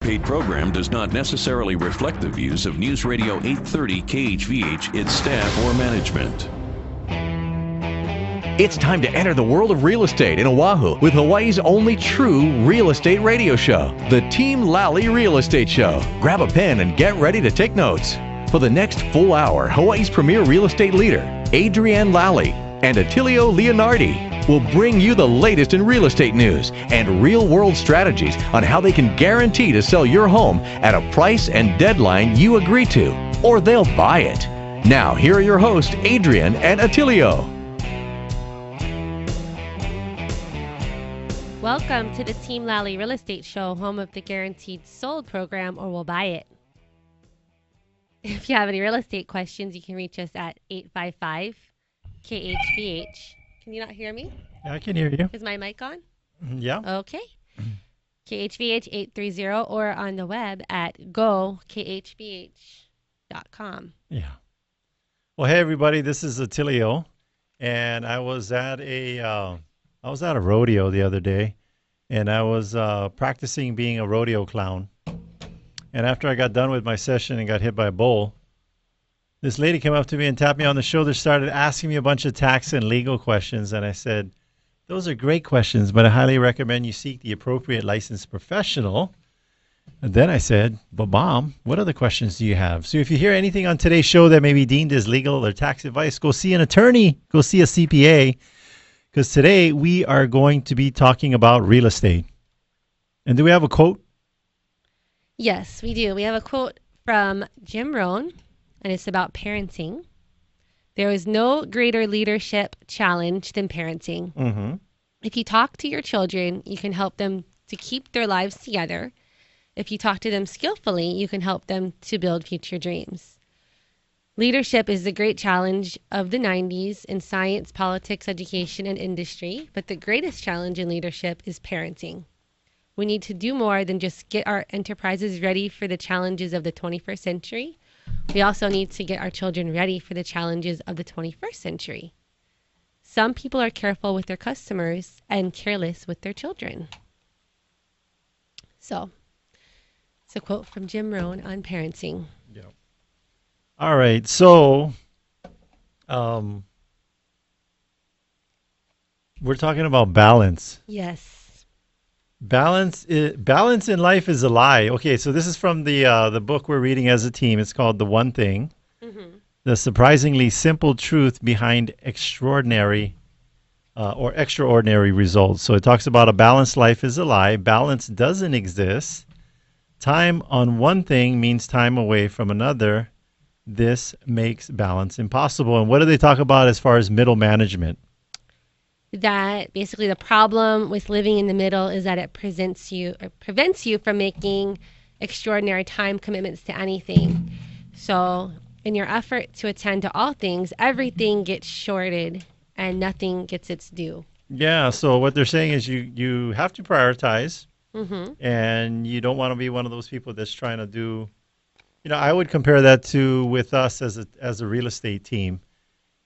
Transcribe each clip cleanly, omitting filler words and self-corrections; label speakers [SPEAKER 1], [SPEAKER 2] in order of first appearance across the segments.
[SPEAKER 1] paid program does not necessarily reflect the views of News Radio 830 KHVH, its staff, or management.
[SPEAKER 2] It's time to enter the world of real estate in Oahu with Hawaii's only true real estate radio show, the Team Lally Real Estate Show. Grab a pen and get ready to take notes. For the next full hour, Hawaii's premier real estate leader, ADRIENNE Lally, and ATTILIO Leonardi will bring you the latest in real estate news and real-world strategies on how they can guarantee to sell your home at a price and deadline you agree to, or they'll buy it. Now, here are your hosts, ADRIENNE and ATTILIO.
[SPEAKER 3] Welcome to the Team Lally Real Estate Show, home of the Guaranteed Sold program, or we'll buy it. If you have any real estate questions, you can reach us at 855-KHVH. Can you not hear me?
[SPEAKER 4] Yeah, I can hear you.
[SPEAKER 3] Is my mic on?
[SPEAKER 4] Yeah.
[SPEAKER 3] Okay. KHVH 830, or on the web at gokHVH.com.
[SPEAKER 4] Yeah. Well, hey everybody, this is ATTILIO, and I was at a rodeo the other day, and I was practicing being a rodeo clown. And after I got done with my session and got hit by a bull, this lady came up to me and tapped me on the shoulder, started asking me a bunch of tax and legal questions. And I said, those are great questions, but I highly recommend you seek the appropriate licensed professional. And then I said, but Mom, what other questions do you have? So if you hear anything on today's show that may be deemed as legal or tax advice, go see an attorney, go see a CPA, because today we are going to be talking about real estate. And do we have a quote?
[SPEAKER 3] Yes, we do. We have a quote from Jim Rohn, and it's about parenting. There is no greater leadership challenge than parenting.
[SPEAKER 4] Mm-hmm.
[SPEAKER 3] If you talk to your children, you can help them to keep their lives together. If you talk to them skillfully, you can help them to build future dreams. Leadership is the great challenge of the 90s in science, politics, education, and industry. But the greatest challenge in leadership is parenting. We need to do more than just get our enterprises ready for the challenges of the 21st century. We also need to get our children ready for the challenges of the 21st century. Some people are careful with their customers and careless with their children. So, it's a quote from Jim Rohn on parenting.
[SPEAKER 4] Yeah. All right. So, we're talking about balance.
[SPEAKER 3] Yes.
[SPEAKER 4] Balance in life is a lie. Okay, so this is from the book we're reading as a team. It's called The One Thing.
[SPEAKER 3] Mm-hmm.
[SPEAKER 4] The surprisingly simple truth behind extraordinary results. So it talks about a balanced life is a lie. Balance doesn't exist. Time on one thing means time away from another. This makes balance impossible. And what do they talk about as far as middle management?
[SPEAKER 3] That basically the problem with living in the middle is that it prevents you from making extraordinary time commitments to anything. So in your effort to attend to all things, everything gets shorted and nothing gets its due.
[SPEAKER 4] Yeah, so what they're saying is you have to prioritize,
[SPEAKER 3] Mm-hmm.
[SPEAKER 4] and you don't want to be one of those people that's trying to do, I would compare that to with us as a real estate team.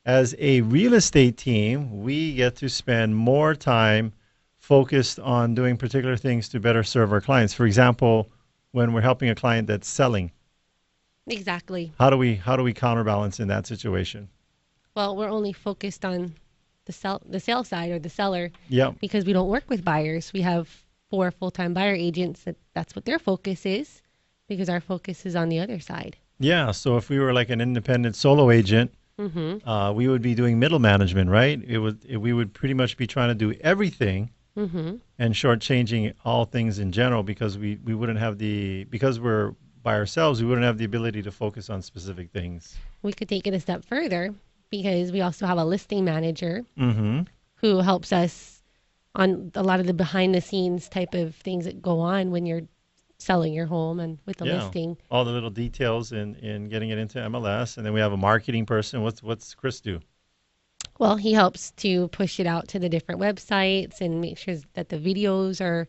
[SPEAKER 4] As a real estate team, we get to spend more time focused on doing particular things to better serve our clients. For example, when we're helping a client that's selling.
[SPEAKER 3] Exactly.
[SPEAKER 4] How do we counterbalance in that situation?
[SPEAKER 3] Well, we're only focused on the sale side or the seller.
[SPEAKER 4] Yeah.
[SPEAKER 3] Because we don't work with buyers. We have 4 full-time buyer agents. That's what their focus is, because our focus is on the other side.
[SPEAKER 4] Yeah. So if we were like an independent solo agent,
[SPEAKER 3] Mm-hmm.
[SPEAKER 4] We would be doing middle management, right? We would pretty much be trying to do everything
[SPEAKER 3] Mm-hmm.
[SPEAKER 4] and shortchanging all things in general because we wouldn't have because we're by ourselves, we wouldn't have the ability to focus on specific things.
[SPEAKER 3] We could take it a step further because we also have a listing manager
[SPEAKER 4] Mm-hmm.
[SPEAKER 3] who helps us on a lot of the behind the scenes type of things that go on when you're selling your home and with the listing.
[SPEAKER 4] All the little details in getting it into MLS. And then we have a marketing person. What's Chris do?
[SPEAKER 3] Well, he helps to push it out to the different websites and make sure that the videos are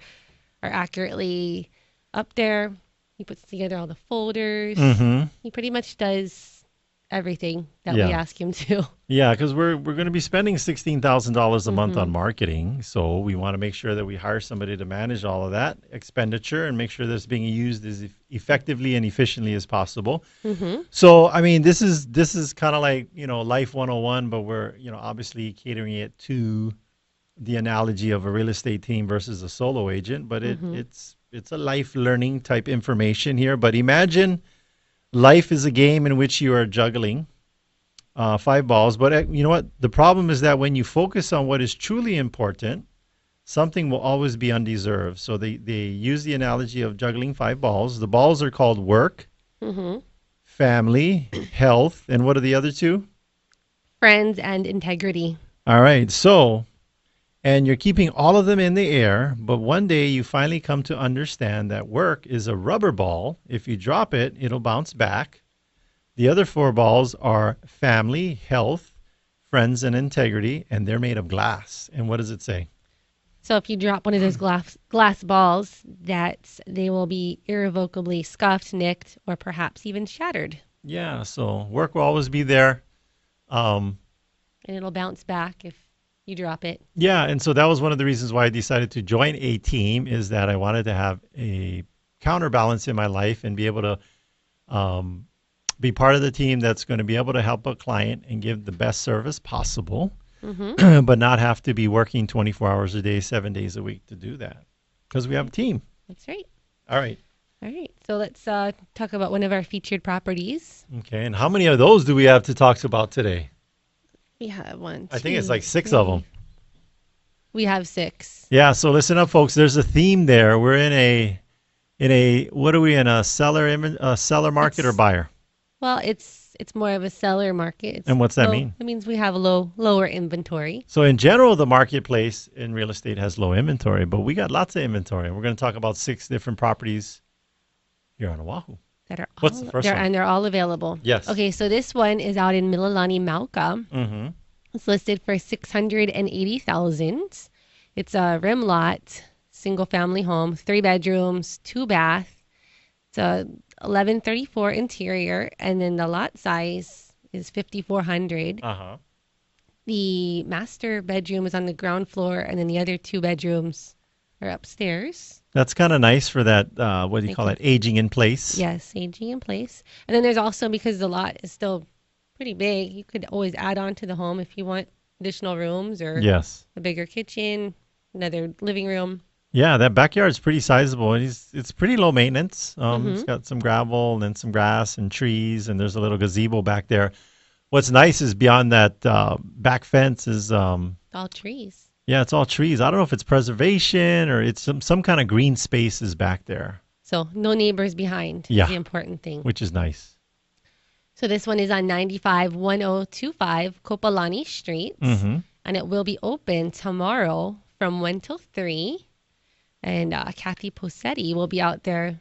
[SPEAKER 3] accurately up there. He puts together all the folders.
[SPEAKER 4] Mm-hmm.
[SPEAKER 3] He pretty much does everything that we
[SPEAKER 4] Yeah.
[SPEAKER 3] ask him to.
[SPEAKER 4] Yeah, because we're going to be spending $16,000 a month on
[SPEAKER 3] Mhm.
[SPEAKER 4] marketing, so we want to make sure that we hire somebody to manage all of that expenditure and make sure that it's being used as effectively and efficiently as possible.
[SPEAKER 3] Mhm.
[SPEAKER 4] So, I mean, this is kind of like, Life 101, but we're, obviously catering it to the analogy of a real estate team versus a solo agent, but
[SPEAKER 3] Mhm.
[SPEAKER 4] it's a life learning type information here. But imagine life is a game in which you are juggling five balls. But you know what? The problem is that when you focus on what is truly important, something will always be undeserved. So they use the analogy of juggling five balls. The balls are called work,
[SPEAKER 3] Mhm.
[SPEAKER 4] family, health, and what are the other two?
[SPEAKER 3] Friends and integrity.
[SPEAKER 4] All right. So, and you're keeping all of them in the air, but one day you finally come to understand that work is a rubber ball. If you drop it, it'll bounce back. The other four balls are family, health, friends, and integrity, and they're made of glass. And what does it say?
[SPEAKER 3] So if you drop one of those glass balls, that they will be irrevocably scuffed, nicked, or perhaps even shattered,
[SPEAKER 4] Yeah, so work will always be there. Um,
[SPEAKER 3] and it'll bounce back if you drop it.
[SPEAKER 4] yeah, and so that was one of the reasons why I decided to join a team, is that I wanted to have a counterbalance in my life and be able to um, be part of the team that's going to be able to help a client and give the best service possible,
[SPEAKER 3] Mhm.
[SPEAKER 4] but not have to be working 24 hours a day, 7 days a week to do that, because we have a team.
[SPEAKER 3] That's right.
[SPEAKER 4] All right.
[SPEAKER 3] All right. So let's talk about one of our featured properties.
[SPEAKER 4] Okay, and how many of those do we have to talk about today?
[SPEAKER 3] We have one.
[SPEAKER 4] I think it's
[SPEAKER 3] two,
[SPEAKER 4] like six of them.
[SPEAKER 3] three. We have 6.
[SPEAKER 4] Yeah, so listen up, folks. There's a theme there. We're in a what are we in, a seller market or
[SPEAKER 3] It's
[SPEAKER 4] buyer?
[SPEAKER 3] Well, it's more of a seller market. It's
[SPEAKER 4] And what's that
[SPEAKER 3] low,
[SPEAKER 4] mean?
[SPEAKER 3] That means we have lower inventory.
[SPEAKER 4] So in general, the marketplace in real estate has low inventory, but we got lots of inventory. We're going to talk about 6 different properties here on Oahu.
[SPEAKER 3] That are
[SPEAKER 4] What's
[SPEAKER 3] all
[SPEAKER 4] the first
[SPEAKER 3] there,
[SPEAKER 4] one?
[SPEAKER 3] and they're all available.
[SPEAKER 4] Yes.
[SPEAKER 3] Okay, so this one is out in Mililani, Mauka.
[SPEAKER 4] Mm-hmm.
[SPEAKER 3] It's listed for $680,000. It's a rim lot, single family home, 3 bedrooms, 2 bath. It's a 1134 interior, and then the lot size is 5,400.
[SPEAKER 4] Uh-huh.
[SPEAKER 3] The master bedroom is on the ground floor, and then the other 2 bedrooms are upstairs.
[SPEAKER 4] That's kind of nice for that, what do you
[SPEAKER 3] They
[SPEAKER 4] call
[SPEAKER 3] can-
[SPEAKER 4] it, aging in place.
[SPEAKER 3] Yes, aging in place. And then there's also, because the lot is still pretty big, you could always add on to the home if you want additional rooms or
[SPEAKER 4] Yes.
[SPEAKER 3] a bigger kitchen, another living room.
[SPEAKER 4] Yeah, that backyard is pretty sizable. It's pretty low maintenance. It's
[SPEAKER 3] Mhm.
[SPEAKER 4] got some gravel and then some grass and trees, and there's a little gazebo back there. What's nice is beyond that back fence is,
[SPEAKER 3] All trees.
[SPEAKER 4] yeah, it's all trees. I don't know if it's preservation or it's some kind of green spaces back there,
[SPEAKER 3] So no neighbors behind
[SPEAKER 4] Yeah.
[SPEAKER 3] is the important thing.
[SPEAKER 4] which is nice.
[SPEAKER 3] So this one is on 951025 Kopalani Street,
[SPEAKER 4] Mm-hmm.
[SPEAKER 3] and it will be open tomorrow from 1 till 3. And Kathy Posetti will be out there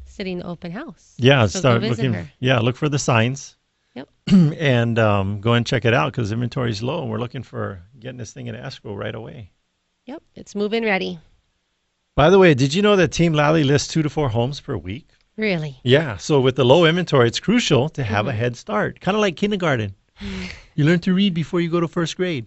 [SPEAKER 3] sitting the open house.
[SPEAKER 4] Yeah,
[SPEAKER 3] So go
[SPEAKER 4] start
[SPEAKER 3] visit
[SPEAKER 4] looking.
[SPEAKER 3] her.
[SPEAKER 4] Yeah, look for the signs.
[SPEAKER 3] Yep.
[SPEAKER 4] And go and check it out because inventory is low, and we're looking for getting this thing in escrow right away.
[SPEAKER 3] Yep, it's move-in ready.
[SPEAKER 4] By the way, did you know that Team Lally lists 2 to 4 homes per week?
[SPEAKER 3] Really.
[SPEAKER 4] Yeah, so with the low inventory, it's crucial to have a
[SPEAKER 3] Mm-hmm.
[SPEAKER 4] head start, kind of like kindergarten. You learn to read before you go to first grade.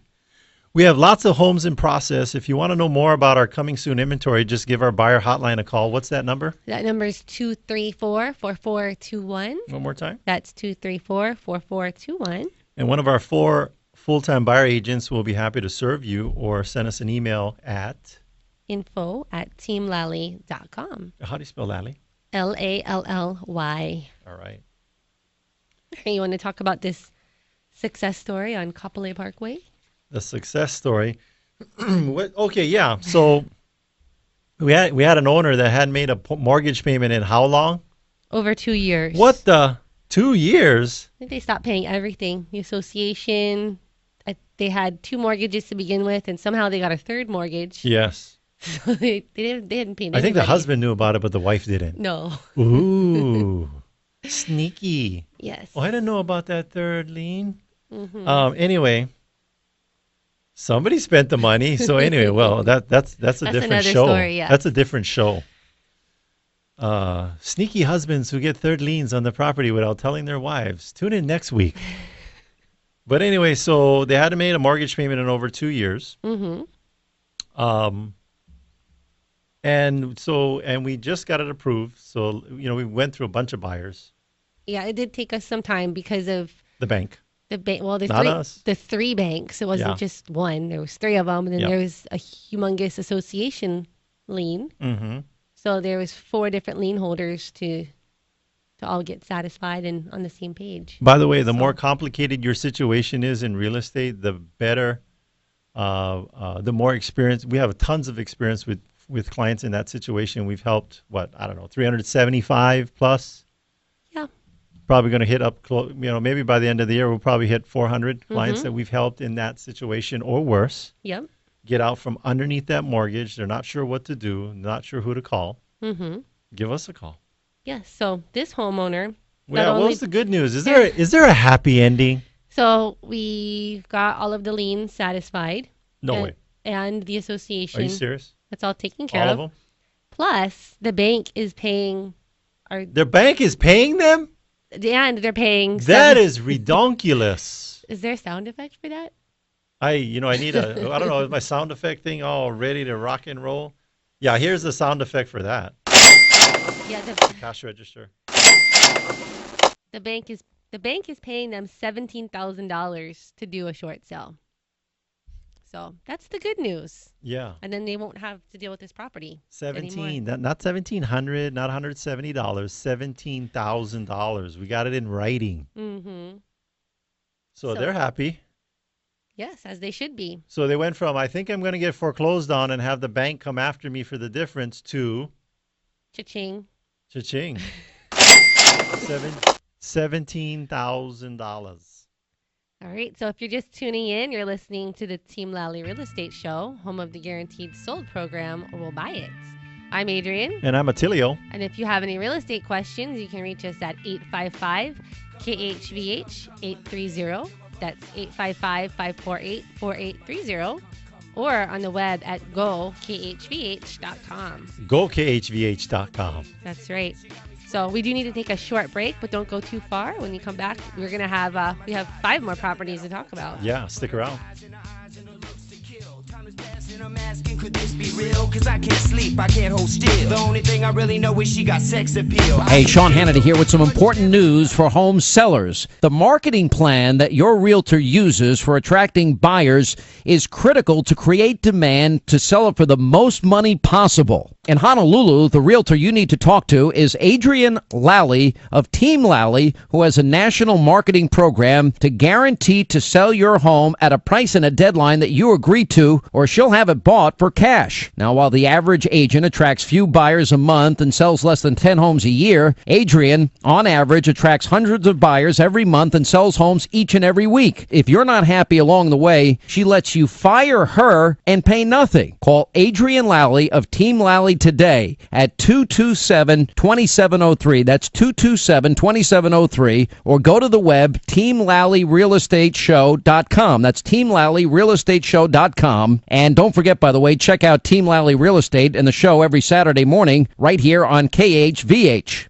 [SPEAKER 4] We have lots of homes in process. If you want to know more about our coming soon inventory, just give our buyer hotline a call. What's that number?
[SPEAKER 3] That number is 234-4421.
[SPEAKER 4] One more time.
[SPEAKER 3] That's 234-4421.
[SPEAKER 4] And one of our 4 full-time buyer agents will be happy to serve you, or send us an email at,
[SPEAKER 3] info@teamlally.com.
[SPEAKER 4] how do you spell Lally?
[SPEAKER 3] Lally.
[SPEAKER 4] All right.
[SPEAKER 3] You want to talk about this success story on Kapolei Parkway?
[SPEAKER 4] The success story. Okay, yeah. So we had an owner that hadn't made a mortgage payment in how long?
[SPEAKER 3] Over 2 years.
[SPEAKER 4] What the? 2 years?
[SPEAKER 3] I think they stopped paying everything. The association, they had 2 mortgages to begin with, and somehow they got a 3rd mortgage.
[SPEAKER 4] Yes.
[SPEAKER 3] So they didn't pay.
[SPEAKER 4] I think the
[SPEAKER 3] anybody.
[SPEAKER 4] husband knew about it, but the wife didn't.
[SPEAKER 3] No.
[SPEAKER 4] Ooh, sneaky.
[SPEAKER 3] Yes.
[SPEAKER 4] Oh, I didn't know about that 3rd lien.
[SPEAKER 3] Mhm.
[SPEAKER 4] Anyway, somebody spent the money. So anyway, well, that's a different
[SPEAKER 3] another
[SPEAKER 4] show.
[SPEAKER 3] story, yeah.
[SPEAKER 4] That's a different show. Sneaky husbands who get third liens on the property without telling their wives. Tune in next week. But anyway, so they hadn't made a mortgage payment in over 2 years.
[SPEAKER 3] Mm-hmm.
[SPEAKER 4] And we just got it approved. So, we went through a bunch of buyers.
[SPEAKER 3] Yeah, it did take us some time because of
[SPEAKER 4] the bank.
[SPEAKER 3] Well,
[SPEAKER 4] Not us.
[SPEAKER 3] The three banks. It wasn't just one. There was three of them, and then there was a humongous association lien.
[SPEAKER 4] Mm-hmm.
[SPEAKER 3] So there was 4 different lien holders to all get satisfied and on the same page.
[SPEAKER 4] By the way, the more complicated your situation is in real estate, the better, the more experience. We have tons of experience with clients in that situation. We've helped, 375 plus?
[SPEAKER 3] Yeah.
[SPEAKER 4] Probably going to hit up, maybe by the end of the year, we'll probably hit 400 clients that we've helped in that situation or worse.
[SPEAKER 3] Yep.
[SPEAKER 4] Get out from underneath that mortgage. They're not sure what to do, not sure who to call.
[SPEAKER 3] Mm-hmm.
[SPEAKER 4] Give us a call.
[SPEAKER 3] Yes. So this homeowner.
[SPEAKER 4] Well, what's the good news? Is there a happy ending?
[SPEAKER 3] So we got all of the liens satisfied.
[SPEAKER 4] No way.
[SPEAKER 3] And the association.
[SPEAKER 4] Are you serious?
[SPEAKER 3] That's all taken care of.
[SPEAKER 4] All of them?
[SPEAKER 3] Plus, the bank is paying.
[SPEAKER 4] Their bank is paying them?
[SPEAKER 3] And they're paying.
[SPEAKER 4] That is redonkulous.
[SPEAKER 3] Is there a sound effect for that?
[SPEAKER 4] I need I don't know, is my sound effect thing all ready to rock and roll? Yeah, here's the sound effect for that.
[SPEAKER 3] Yeah, the
[SPEAKER 4] cash register.
[SPEAKER 3] The bank is paying them $17,000 to do a short sale. So that's the good news.
[SPEAKER 4] Yeah.
[SPEAKER 3] And then they won't have to deal with this property.
[SPEAKER 4] Not $1,700, not $170, $17,000. We got it in writing.
[SPEAKER 3] Mm-hmm.
[SPEAKER 4] So they're happy.
[SPEAKER 3] Yes, as they should be.
[SPEAKER 4] So they went from, I think I'm going to get foreclosed on and have the bank come after me for the difference to
[SPEAKER 3] cha-ching.
[SPEAKER 4] Cha-ching. $17,000.
[SPEAKER 3] All right, so if you're just tuning in, you're listening to the Team Lally Real Estate Show, home of the Guaranteed Sold program, or We'll Buy It. I'm Adrienne.
[SPEAKER 4] And I'm Attilio.
[SPEAKER 3] And if you have any real estate questions, you can reach us at 855-KHVH-830. That's 855-548-4830. Or on the web at gokHVH.com.
[SPEAKER 4] GokHVH.com.
[SPEAKER 3] That's right. So we do need to take a short break, but don't go too far. When you come back, we're going to have, we have 5 more properties to talk about.
[SPEAKER 4] Yeah, stick around.
[SPEAKER 5] I'm asking, could this be real? Cause I can't sleep, I can't hold still. The only thing I really know is she got sex appeal.
[SPEAKER 6] Hey, Sean Hannity here with some important news for home sellers. The marketing plan that your realtor uses for attracting buyers is critical to create demand to sell it for the most money possible. In Honolulu, the realtor you need to talk to is Adrienne Lally of Team Lally, who has a national marketing program to guarantee to sell your home at a price and a deadline that you agree to, or she'll have it bought for cash. Now, while the average agent attracts few buyers a month and sells less than 10 homes a year, Adrienne, on average, attracts hundreds of buyers every month and sells homes each and every week. If you're not happy along the way, she lets you fire her and pay nothing. Call Adrienne Lally of Team Lally today at 227-2703. That's 227-2703. Or go to the web, teamlallyrealestateshow.com. That's teamlallyrealestateshow.com. And don't forget, by the way, check out Team Lally Real Estate and the show every Saturday morning right here on KHVH.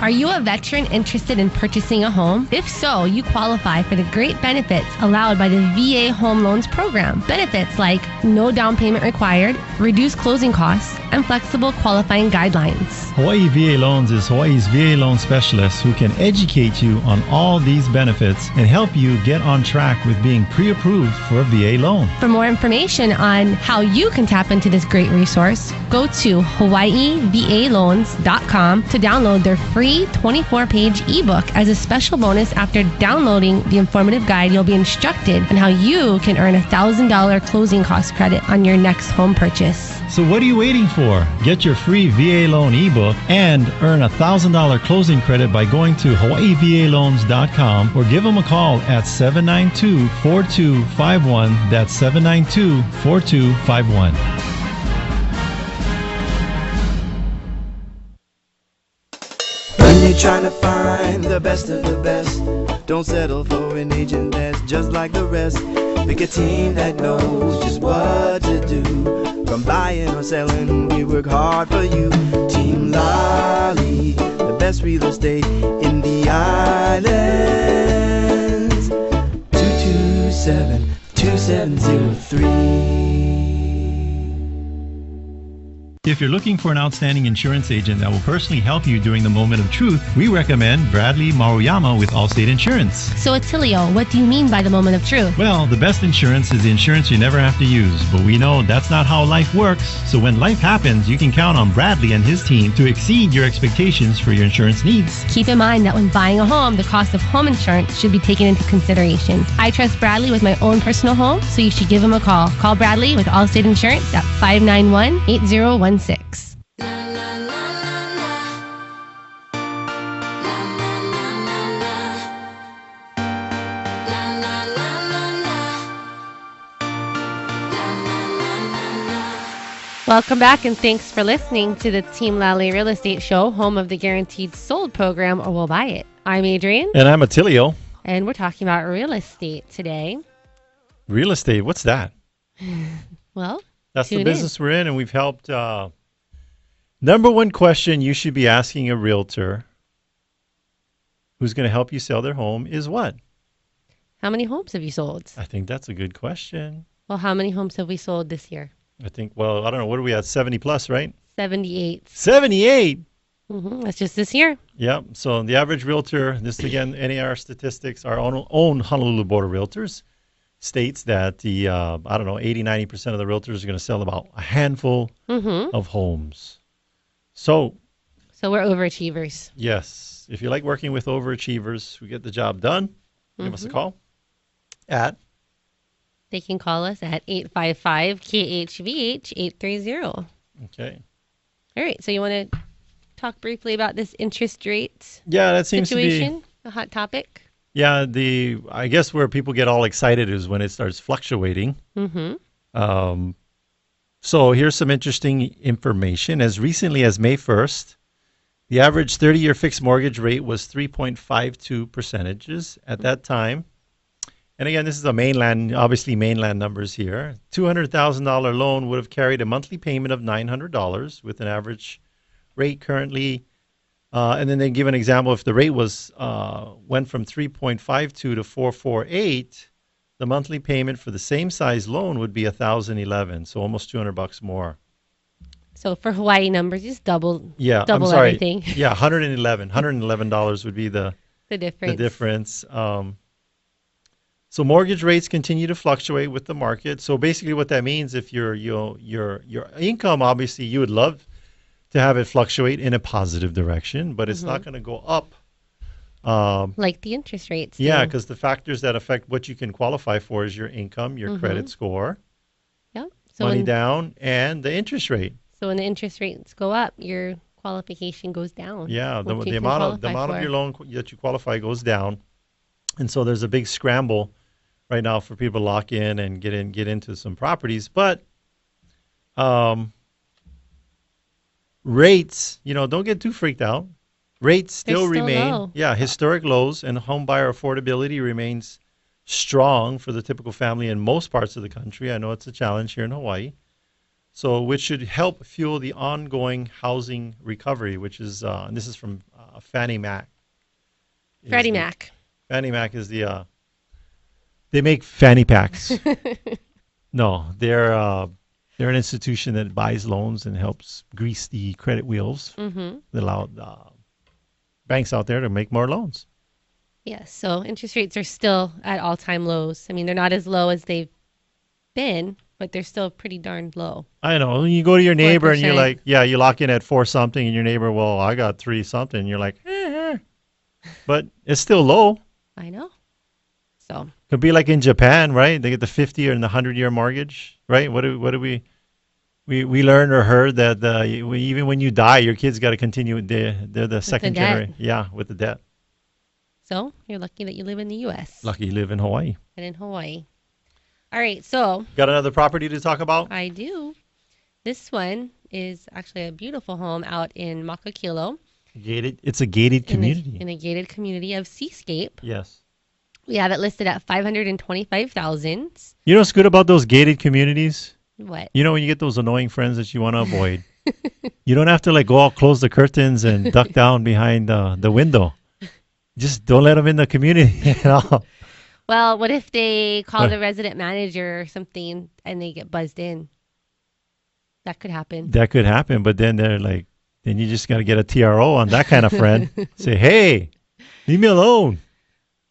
[SPEAKER 3] Are you a veteran interested in purchasing a home? If so, you qualify for the great benefits allowed by the VA Home Loans Program. Benefits like no down payment required, reduced closing costs, and flexible qualifying guidelines.
[SPEAKER 4] Hawaii VA Loans is Hawaii's VA loan specialist who can educate you on all these benefits and help you get on track with being pre-approved for a VA loan.
[SPEAKER 3] For more information on how you can tap into this great resource, go to hawaiivaloans.com to download their free 24-page ebook. As a special bonus, after downloading the informative guide, you'll be instructed on how you can earn $1,000 closing cost credit on your next home purchase.
[SPEAKER 4] So what are you waiting for? Get your free VA loan ebook and earn $1,000 closing credit by going to hawaiivaloans.com or give them a call at 792-4251. That's 792-4251.
[SPEAKER 5] When you're trying to find the best of the best, don't settle for an agent that's just like the rest. Pick a team that knows just what to do. From buying or selling, we work hard for you. Team Lally, the best real estate in the islands. 227-2703.
[SPEAKER 4] If you're looking for an outstanding insurance agent that will personally help you during the moment of truth, we recommend Bradley Maruyama with Allstate Insurance.
[SPEAKER 3] So, Attilio, what do you mean by the moment of truth?
[SPEAKER 4] Well, the best insurance is the insurance you never have to use, but we know that's not how life works. So when life happens, you can count on Bradley and his team to exceed your expectations for your insurance needs.
[SPEAKER 3] Keep in mind that when buying a home, the cost of home insurance should be taken into consideration. I trust Bradley with my own personal home, so you should give him a call. Call Bradley with Allstate Insurance at 591-8016. Welcome back, and thanks for listening to the Team Lally Real Estate Show, home of the Guaranteed Sold program, or We'll Buy It. I'm Adrienne.
[SPEAKER 4] And I'm Attilio.
[SPEAKER 3] And we're talking about real estate today.
[SPEAKER 4] Real estate, what's that?
[SPEAKER 3] Well,
[SPEAKER 4] that's the business we're in, and we've helped. Number one question you should be asking a realtor who's going to help you sell their home is what?
[SPEAKER 3] How many homes have you sold?
[SPEAKER 4] I think that's a good question.
[SPEAKER 3] Well, how many homes have we sold this year?
[SPEAKER 4] I think, well, I don't know. What are we at? 70 plus, right?
[SPEAKER 3] 78.
[SPEAKER 4] 78?
[SPEAKER 3] That's just this year.
[SPEAKER 4] Yep. So the average realtor, this again, NAR statistics, our own Honolulu Board of Realtors states that the, 80-90% of the realtors are going to sell about a handful of homes. So
[SPEAKER 3] we're overachievers.
[SPEAKER 4] Yes. If you like working with overachievers who get the job done, give us a call at.
[SPEAKER 3] They can call us at 855-KHVH-830.
[SPEAKER 4] Okay.
[SPEAKER 3] All right. So you want to talk briefly about this interest rate
[SPEAKER 4] that seems
[SPEAKER 3] situation,
[SPEAKER 4] to be
[SPEAKER 3] a hot topic?
[SPEAKER 4] Yeah, I guess where people get all excited is when it starts fluctuating. So here's some interesting information. As recently as May 1st, the average 30-year fixed mortgage rate was 3.52% at that time. And again, this is obviously mainland numbers here. $200,000 loan would have carried a monthly payment of $900 with an average rate currently. And then they give an example. If the rate went from 3.52 to 4.48, the monthly payment for the same size loan would be $1,011, so almost $200 more. So
[SPEAKER 3] for Hawaii numbers, just double everything.
[SPEAKER 4] Yeah, $111 would be the difference. So mortgage rates continue to fluctuate with the market. So basically, what that means, if your income, obviously, you would love to have it fluctuate in a positive direction, but it's not going to go up.
[SPEAKER 3] Like the interest rates.
[SPEAKER 4] Yeah, because the factors that affect what you can qualify for is your income, your credit score, money down, and the interest rate.
[SPEAKER 3] So when the interest rates go up, your qualification goes down.
[SPEAKER 4] Yeah, the amount of your loan that you qualify goes down, and so there's a big scramble right now for people to lock in and get into some properties, but rates, don't get too freaked out. Rates still remain low. Historic lows, and home buyer affordability remains strong for the typical family in most parts of the country. I know it's a challenge here in Hawaii. So, which should help fuel the ongoing housing recovery, which is, and this is from Fannie Mac.
[SPEAKER 3] Freddie Mac.
[SPEAKER 4] Fannie Mac is they make fanny packs. No, they're an institution that buys loans and helps grease the credit wheels that allow banks out there to make more loans.
[SPEAKER 3] Yes, so interest rates are still at all-time lows. I mean, they're not as low as they've been, but they're still pretty darn low.
[SPEAKER 4] I know. When you go to your neighbor 4%. And you're like, you lock in at 4 something, and your neighbor, well, I got 3 something. And you're like, but it's still low.
[SPEAKER 3] I know. So
[SPEAKER 4] could be like in Japan, right? They get the 50 or the 100-year mortgage, right? What do we learned or heard that even when you die, your kids got to continue. They're the second generation. Yeah, with the debt.
[SPEAKER 3] So you're lucky that you live in the U.S.
[SPEAKER 4] Lucky you live in Hawaii.
[SPEAKER 3] And in Hawaii. All right, so.
[SPEAKER 4] Got another property to talk about?
[SPEAKER 3] I do. This one is actually a beautiful home out in Makakilo.
[SPEAKER 4] It's a gated community.
[SPEAKER 3] In a gated community of Seascape.
[SPEAKER 4] Yes.
[SPEAKER 3] We have it listed at $525,000.
[SPEAKER 4] You know what's good about those gated communities?
[SPEAKER 3] What?
[SPEAKER 4] You know when you get those annoying friends that you want to avoid, you don't have to like go out, close the curtains, and duck down behind the window. Just don't let them in the community at all.
[SPEAKER 3] Well, what if they call
[SPEAKER 4] What?
[SPEAKER 3] the resident manager or something and they get buzzed in? That could happen.
[SPEAKER 4] That could happen, but then they're like, then you just got to get a TRO on that kind of friend. Say, hey, leave me alone.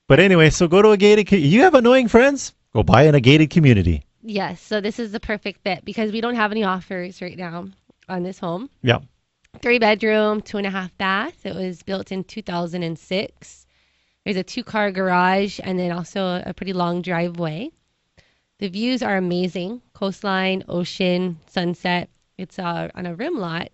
[SPEAKER 4] But anyway, so go to a gated. You have annoying friends? Go buy in a gated community.
[SPEAKER 3] Yes, so this is the perfect fit because we don't have any offers right now on this home.
[SPEAKER 4] Yeah.
[SPEAKER 3] 3-bedroom, 2.5 bath. It was built in 2006. There's a 2-car garage and then also a pretty long driveway. The views are amazing. Coastline, ocean, sunset. It's on a rim lot.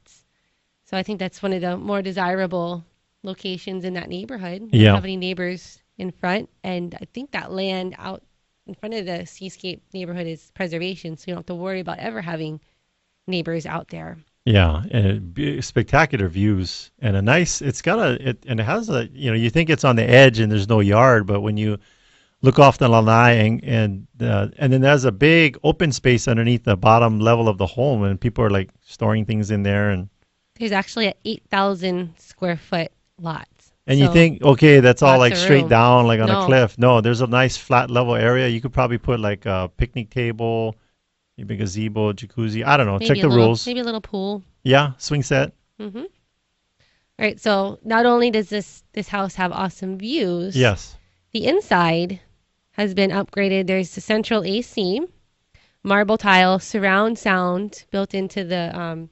[SPEAKER 3] So I think that's one of the more desirable locations in that neighborhood. We
[SPEAKER 4] Yeah.
[SPEAKER 3] don't have any neighbors in front. And I think that land out in front of the Seascape neighborhood is preservation. So you don't have to worry about ever having neighbors out there.
[SPEAKER 4] Yeah, and spectacular views and a nice. It's got and it has a. You think it's on the edge and there's no yard, but when you look off the Lally and then there's a big open space underneath the bottom level of the home, and people are like storing things in there, and
[SPEAKER 3] There's actually a 8,000 square foot lot.
[SPEAKER 4] you
[SPEAKER 3] So
[SPEAKER 4] think, okay, that's all
[SPEAKER 3] lots
[SPEAKER 4] like
[SPEAKER 3] of
[SPEAKER 4] straight
[SPEAKER 3] room.
[SPEAKER 4] down, like on a
[SPEAKER 3] No.
[SPEAKER 4] cliff. No, there's a nice flat level area. You could probably put like a picnic table, maybe a gazebo, jacuzzi. I don't know. Check the rules.
[SPEAKER 3] Maybe a little pool.
[SPEAKER 4] Yeah, swing set.
[SPEAKER 3] Mm-hmm. All right. So not only does this house have awesome views,
[SPEAKER 4] Yes.
[SPEAKER 3] the inside has been upgraded. There's a central AC, marble tile, surround sound built into the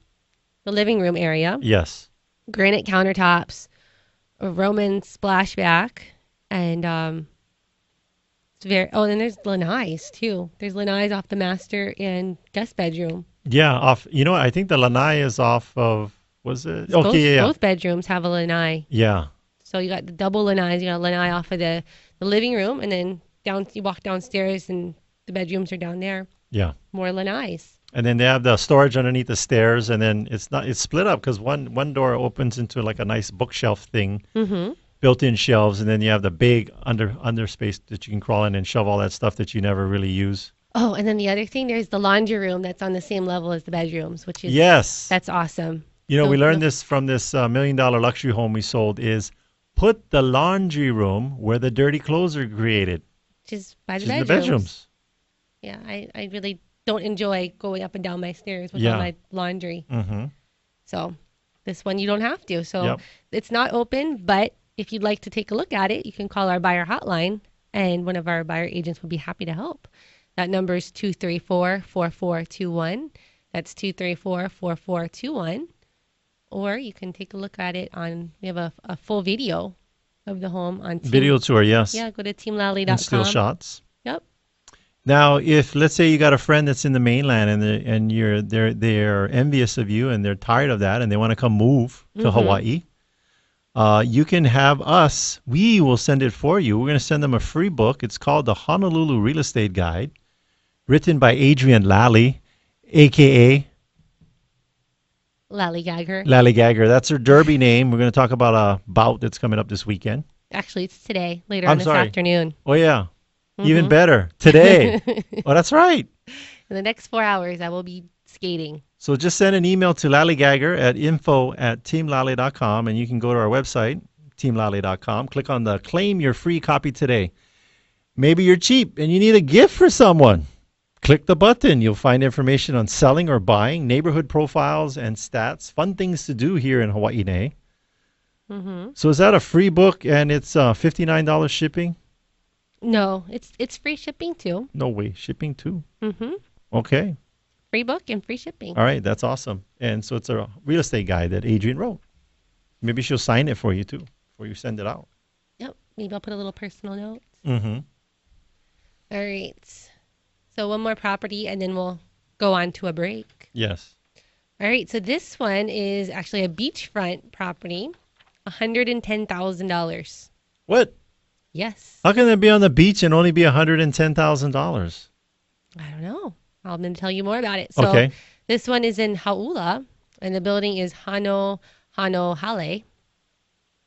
[SPEAKER 3] living room area,
[SPEAKER 4] Yes.
[SPEAKER 3] granite countertops, a Roman splashback, and it's very. Oh, and there's lanais too. There's lanais off the master and guest bedroom.
[SPEAKER 4] Yeah. Off. You know, I think the lanai is off of. Was it?
[SPEAKER 3] Both,
[SPEAKER 4] Okay. Yeah.
[SPEAKER 3] both bedrooms have a lanai.
[SPEAKER 4] Yeah.
[SPEAKER 3] So you got the double lanais. You got a lanai off of the living room, and then down. You walk downstairs, and the bedrooms are down there.
[SPEAKER 4] Yeah.
[SPEAKER 3] More lanais.
[SPEAKER 4] And then they have the storage underneath the stairs, and then it's split up because one door opens into like a nice bookshelf thing,
[SPEAKER 3] Mm-hmm.
[SPEAKER 4] built-in shelves, and then you have the big under space that you can crawl in and shove all that stuff that you never really use.
[SPEAKER 3] Oh, and then the other thing, there's the laundry room that's on the same level as the bedrooms, which is
[SPEAKER 4] Yes.
[SPEAKER 3] that's awesome.
[SPEAKER 4] You know,
[SPEAKER 3] So
[SPEAKER 4] we learned
[SPEAKER 3] the-
[SPEAKER 4] this from this $1 million luxury home we sold is put the laundry room where the dirty clothes are created,
[SPEAKER 3] Which is by
[SPEAKER 4] which
[SPEAKER 3] the
[SPEAKER 4] is in
[SPEAKER 3] bedrooms.
[SPEAKER 4] the bedrooms.
[SPEAKER 3] Yeah, I really don't enjoy going up and down my stairs with
[SPEAKER 4] Yeah.
[SPEAKER 3] all my laundry.
[SPEAKER 4] Mm-hmm.
[SPEAKER 3] So this one you don't have to. So
[SPEAKER 4] Yep.
[SPEAKER 3] it's not open, but if you'd like to take a look at it, you can call our buyer hotline, and one of our buyer agents will be happy to help. That number is 234-4421. That's 234-4421. Or you can take a look at it on, we have a full video of the home on Team,
[SPEAKER 4] Video tour, yes.
[SPEAKER 3] Yeah, go to teamlally.com.
[SPEAKER 4] And still shots.
[SPEAKER 3] Yep.
[SPEAKER 4] Now, if let's say you got a friend that's in the mainland and they're envious of you and they're tired of that and they want to come move to Hawaii, you can have us. We will send it for you. We're going to send them a free book. It's called the Honolulu Real Estate Guide, written by ADRIENNE Lally, aka
[SPEAKER 3] Lally Gagger.
[SPEAKER 4] Lally Gagger. That's her derby name. We're going to talk about a bout that's coming up this weekend.
[SPEAKER 3] Actually, it's today, later
[SPEAKER 4] I'm
[SPEAKER 3] on this
[SPEAKER 4] sorry.
[SPEAKER 3] afternoon.
[SPEAKER 4] Oh yeah, even better today. Oh, that's right.
[SPEAKER 3] In the next 4 hours, I will be skating.
[SPEAKER 4] So just send an email to Lally Gagger at info@teamlally.com, and you can go to our website, teamlally.com. Click on the claim your free copy today. Maybe you're cheap and you need a gift for someone. Click the button. You'll find information on selling or buying, neighborhood profiles and stats, fun things to do here in Hawaii.
[SPEAKER 3] Mm-hmm.
[SPEAKER 4] So is that a free book and it's $59 shipping?
[SPEAKER 3] No, it's free shipping too.
[SPEAKER 4] No way. Shipping too.
[SPEAKER 3] Mm-hmm.
[SPEAKER 4] Okay.
[SPEAKER 3] Free book and free shipping.
[SPEAKER 4] All right. That's awesome. And so it's a real estate guide that Adrienne wrote. Maybe she'll sign it for you too before you send it out.
[SPEAKER 3] Yep. Maybe I'll put a little personal note.
[SPEAKER 4] Mm-hmm.
[SPEAKER 3] All right. So one more property and then we'll go on to a break.
[SPEAKER 4] Yes.
[SPEAKER 3] All right. So this one is actually a beachfront property. $110,000.
[SPEAKER 4] What?
[SPEAKER 3] Yes.
[SPEAKER 4] How can it be on the beach and only be $110,000?
[SPEAKER 3] I don't know. I'm going to tell you more about it. So
[SPEAKER 4] Okay.
[SPEAKER 3] this one is in Hauula, and the building is Hano Hale.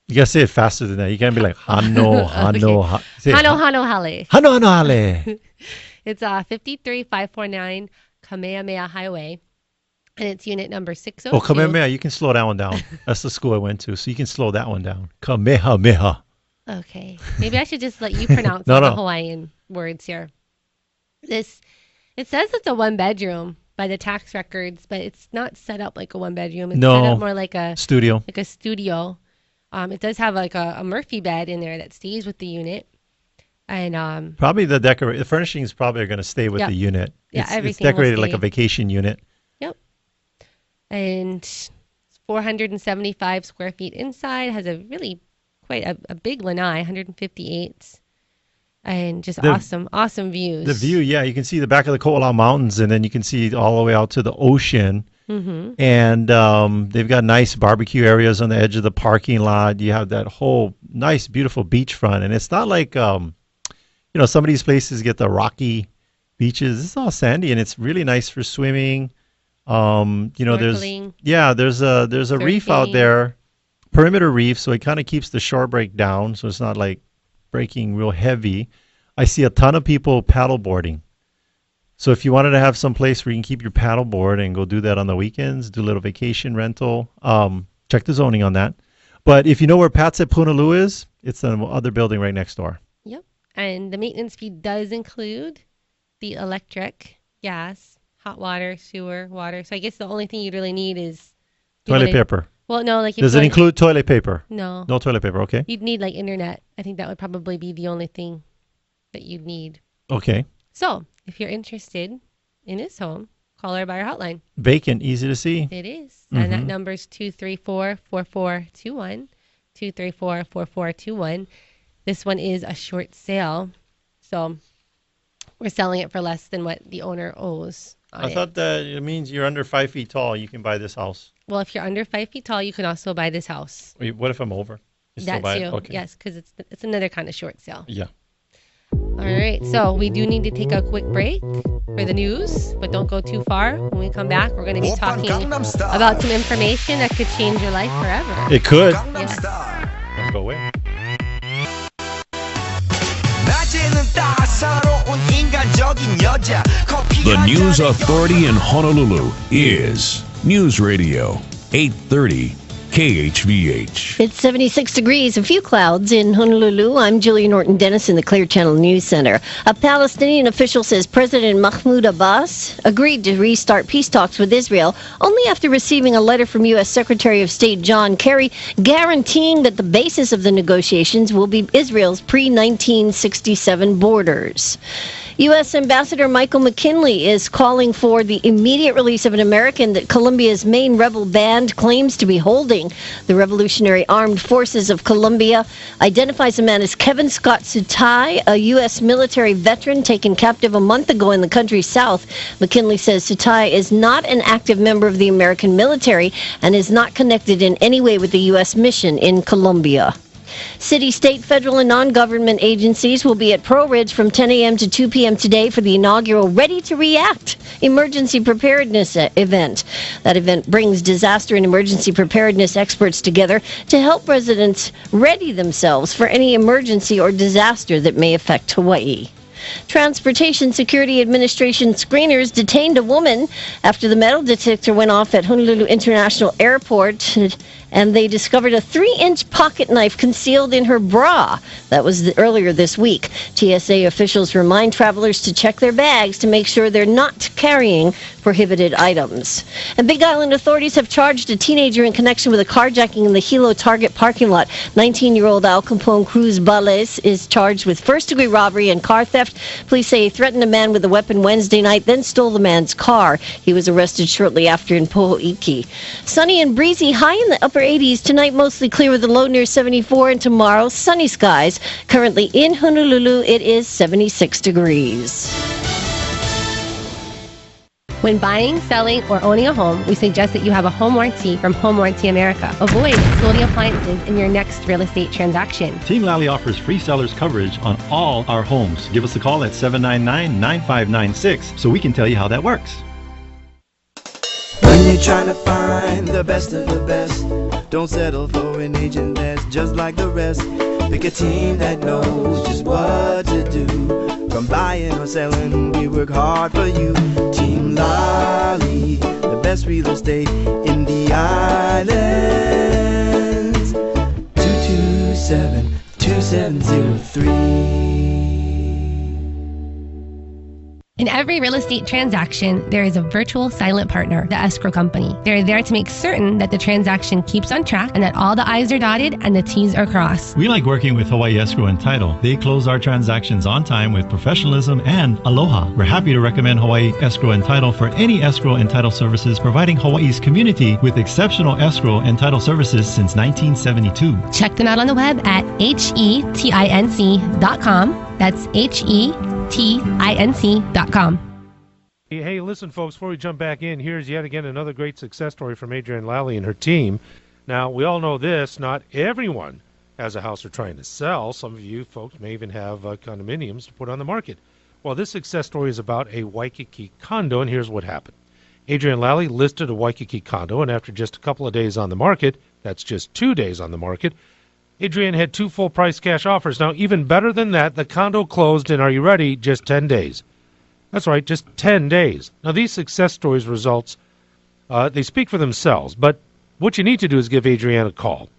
[SPEAKER 4] You gotta say it faster than that. You can't be like Hano, Hano, say
[SPEAKER 3] Hano Hale.
[SPEAKER 4] Hano, Hano, Hale.
[SPEAKER 3] It's 53549 Kamehameha Highway, and it's unit number 602.
[SPEAKER 4] Oh, Kamehameha, you can slow that one down. That's the school I went to, so you can slow that one down. Kamehameha.
[SPEAKER 3] Okay. Maybe I should just let you pronounce
[SPEAKER 4] No,
[SPEAKER 3] all the
[SPEAKER 4] no.
[SPEAKER 3] Hawaiian words here. It says it's a 1-bedroom by the tax records, but it's not set up like a 1-bedroom. It's set up more like a
[SPEAKER 4] studio.
[SPEAKER 3] It does have like a Murphy bed in there that stays with the unit. And
[SPEAKER 4] probably the furnishings probably are going to stay with the unit.
[SPEAKER 3] Yeah,
[SPEAKER 4] it's
[SPEAKER 3] everything will
[SPEAKER 4] decorated like
[SPEAKER 3] stay.
[SPEAKER 4] a vacation unit.
[SPEAKER 3] Yep. And 475 square feet inside, has a really quite a big lanai, 158, and just awesome views.
[SPEAKER 4] The view, yeah, you can see the back of the Ko'olau Mountains, and then you can see all the way out to the ocean.
[SPEAKER 3] Mm-hmm.
[SPEAKER 4] And they've got nice barbecue areas on the edge of the parking lot. You have that whole nice, beautiful beachfront, and it's not like some of these places get the rocky beaches. It's all sandy, and it's really nice for swimming.
[SPEAKER 3] Snorkeling.
[SPEAKER 4] There's a reef out there, perimeter reef, so it kind of keeps the shore break down, so it's not like breaking real heavy. I see a ton of people paddleboarding. So if you wanted to have some place where you can keep your paddleboard and go do that on the weekends, do a little vacation rental, check the zoning on that. But if you know where Pat's at Punaluu is, it's the other building right next door.
[SPEAKER 3] Yep. And the maintenance fee does include the electric, gas, hot water, sewer, water. So I guess the only thing you'd really need is
[SPEAKER 4] Toilet paper.
[SPEAKER 3] Well, no, like
[SPEAKER 4] does it include toilet paper?
[SPEAKER 3] No.
[SPEAKER 4] No toilet paper. Okay.
[SPEAKER 3] You'd need like internet. I think that would probably be the only thing that you'd need.
[SPEAKER 4] Okay.
[SPEAKER 3] So if you're interested in his home, call our buyer hotline.
[SPEAKER 4] Vacant, easy to see.
[SPEAKER 3] It is. And that number is 234-4421, 234-4421. This one is a short sale. So we're selling it for less than what the owner owes.
[SPEAKER 4] I thought that it means you're under 5 feet tall, you can buy this house.
[SPEAKER 3] Well, if you're under 5 feet tall, you can also buy this house.
[SPEAKER 4] Wait, what if I'm over?
[SPEAKER 3] That's you. Okay. Yes, because it's another kind of short sale.
[SPEAKER 4] Yeah.
[SPEAKER 3] All right. So we do need to take a quick break for the news, but don't go too far. When we come back, we're going to be talking about some information that could change your life forever.
[SPEAKER 4] It could.
[SPEAKER 3] Yes.
[SPEAKER 4] Let's go away.
[SPEAKER 1] The News Authority in Honolulu is News Radio 830 KHVH.
[SPEAKER 7] It's 76 degrees, a few clouds in Honolulu. I'm Julia Norton-Dennis in the Clear Channel News Center. A Palestinian official says President Mahmoud Abbas agreed to restart peace talks with Israel only after receiving a letter from U.S. Secretary of State John Kerry guaranteeing that the basis of the negotiations will be Israel's pre-1967 borders. U.S. Ambassador Michael McKinley is calling for the immediate release of an American that Colombia's main rebel band claims to be holding. The Revolutionary Armed Forces of Colombia identifies the man as Kevin Scott Sutai, a U.S. military veteran taken captive a month ago in the country's south. McKinley says Sutai is not an active member of the American military and is not connected in any way with the U.S. mission in Colombia. City, state, federal, and non-government agencies will be at Pearl Ridge from 10 a.m. to 2 p.m. today for the inaugural Ready to React emergency preparedness event. That event brings disaster and emergency preparedness experts together to help residents ready themselves for any emergency or disaster that may affect Hawaii. Transportation Security Administration screeners detained a woman after the metal detector went off at Honolulu International Airport, and they discovered a 3-inch pocket knife concealed in her bra. That was earlier this week. TSA officials remind travelers to check their bags to make sure they're not carrying prohibited items. And Big Island authorities have charged a teenager in connection with a carjacking in the Hilo Target parking lot. 19-year-old Al Capone Cruz Bales is charged with first-degree robbery and car theft. Police say he threatened a man with a weapon Wednesday night, then stole the man's car. He was arrested shortly after in Poho'iki. Sunny and breezy, high in the upper 80s. Tonight, mostly clear with a low near 74, and tomorrow, sunny skies. Currently in Honolulu, it is 76 degrees.
[SPEAKER 3] When buying, selling, or owning a home, we suggest that you have a home warranty from Home Warranty America. Avoid exploding appliances in your next real estate transaction.
[SPEAKER 8] Team Lally offers free seller's coverage on all our homes. Give us a call at 799-9596 so we can tell you how that works.
[SPEAKER 5] When you're trying to find the best of the best, don't settle for an agent that's just like the rest. Pick a team that knows just what to do. From buying or selling, we work hard for you. Team Lally, the best real estate in the islands. 227-2703.
[SPEAKER 3] In every real estate transaction, there is a virtual silent partner, the escrow company. They're there to make certain that the transaction keeps on track and that all the I's are dotted and the T's are crossed.
[SPEAKER 8] We like working with Hawaii Escrow and Title. They close our transactions on time with professionalism and aloha. We're happy to recommend Hawaii Escrow and Title for any escrow and title services, providing Hawaii's community with exceptional escrow and title services since 1972.
[SPEAKER 3] Check them out on the web at hetinc.com. That's hetinc.com.
[SPEAKER 9] Hey, listen, folks, before we jump back in, here's yet again another great success story from Adrienne Lally and her team. Now, we all know this, not everyone has a house they're trying to sell. Some of you folks may even have condominiums to put on the market. Well, this success story is about a Waikiki condo, and here's what happened. Adrienne Lally listed a Waikiki condo, and after just a couple of days on the market, that's just 2 days on the market, Adrienne had 2 full-price cash offers. Now, even better than that, the condo closed in, are you ready, just 10 days. That's right, just 10 days. Now, these success stories results, they speak for themselves, but what you need to do is give Adrienne a call.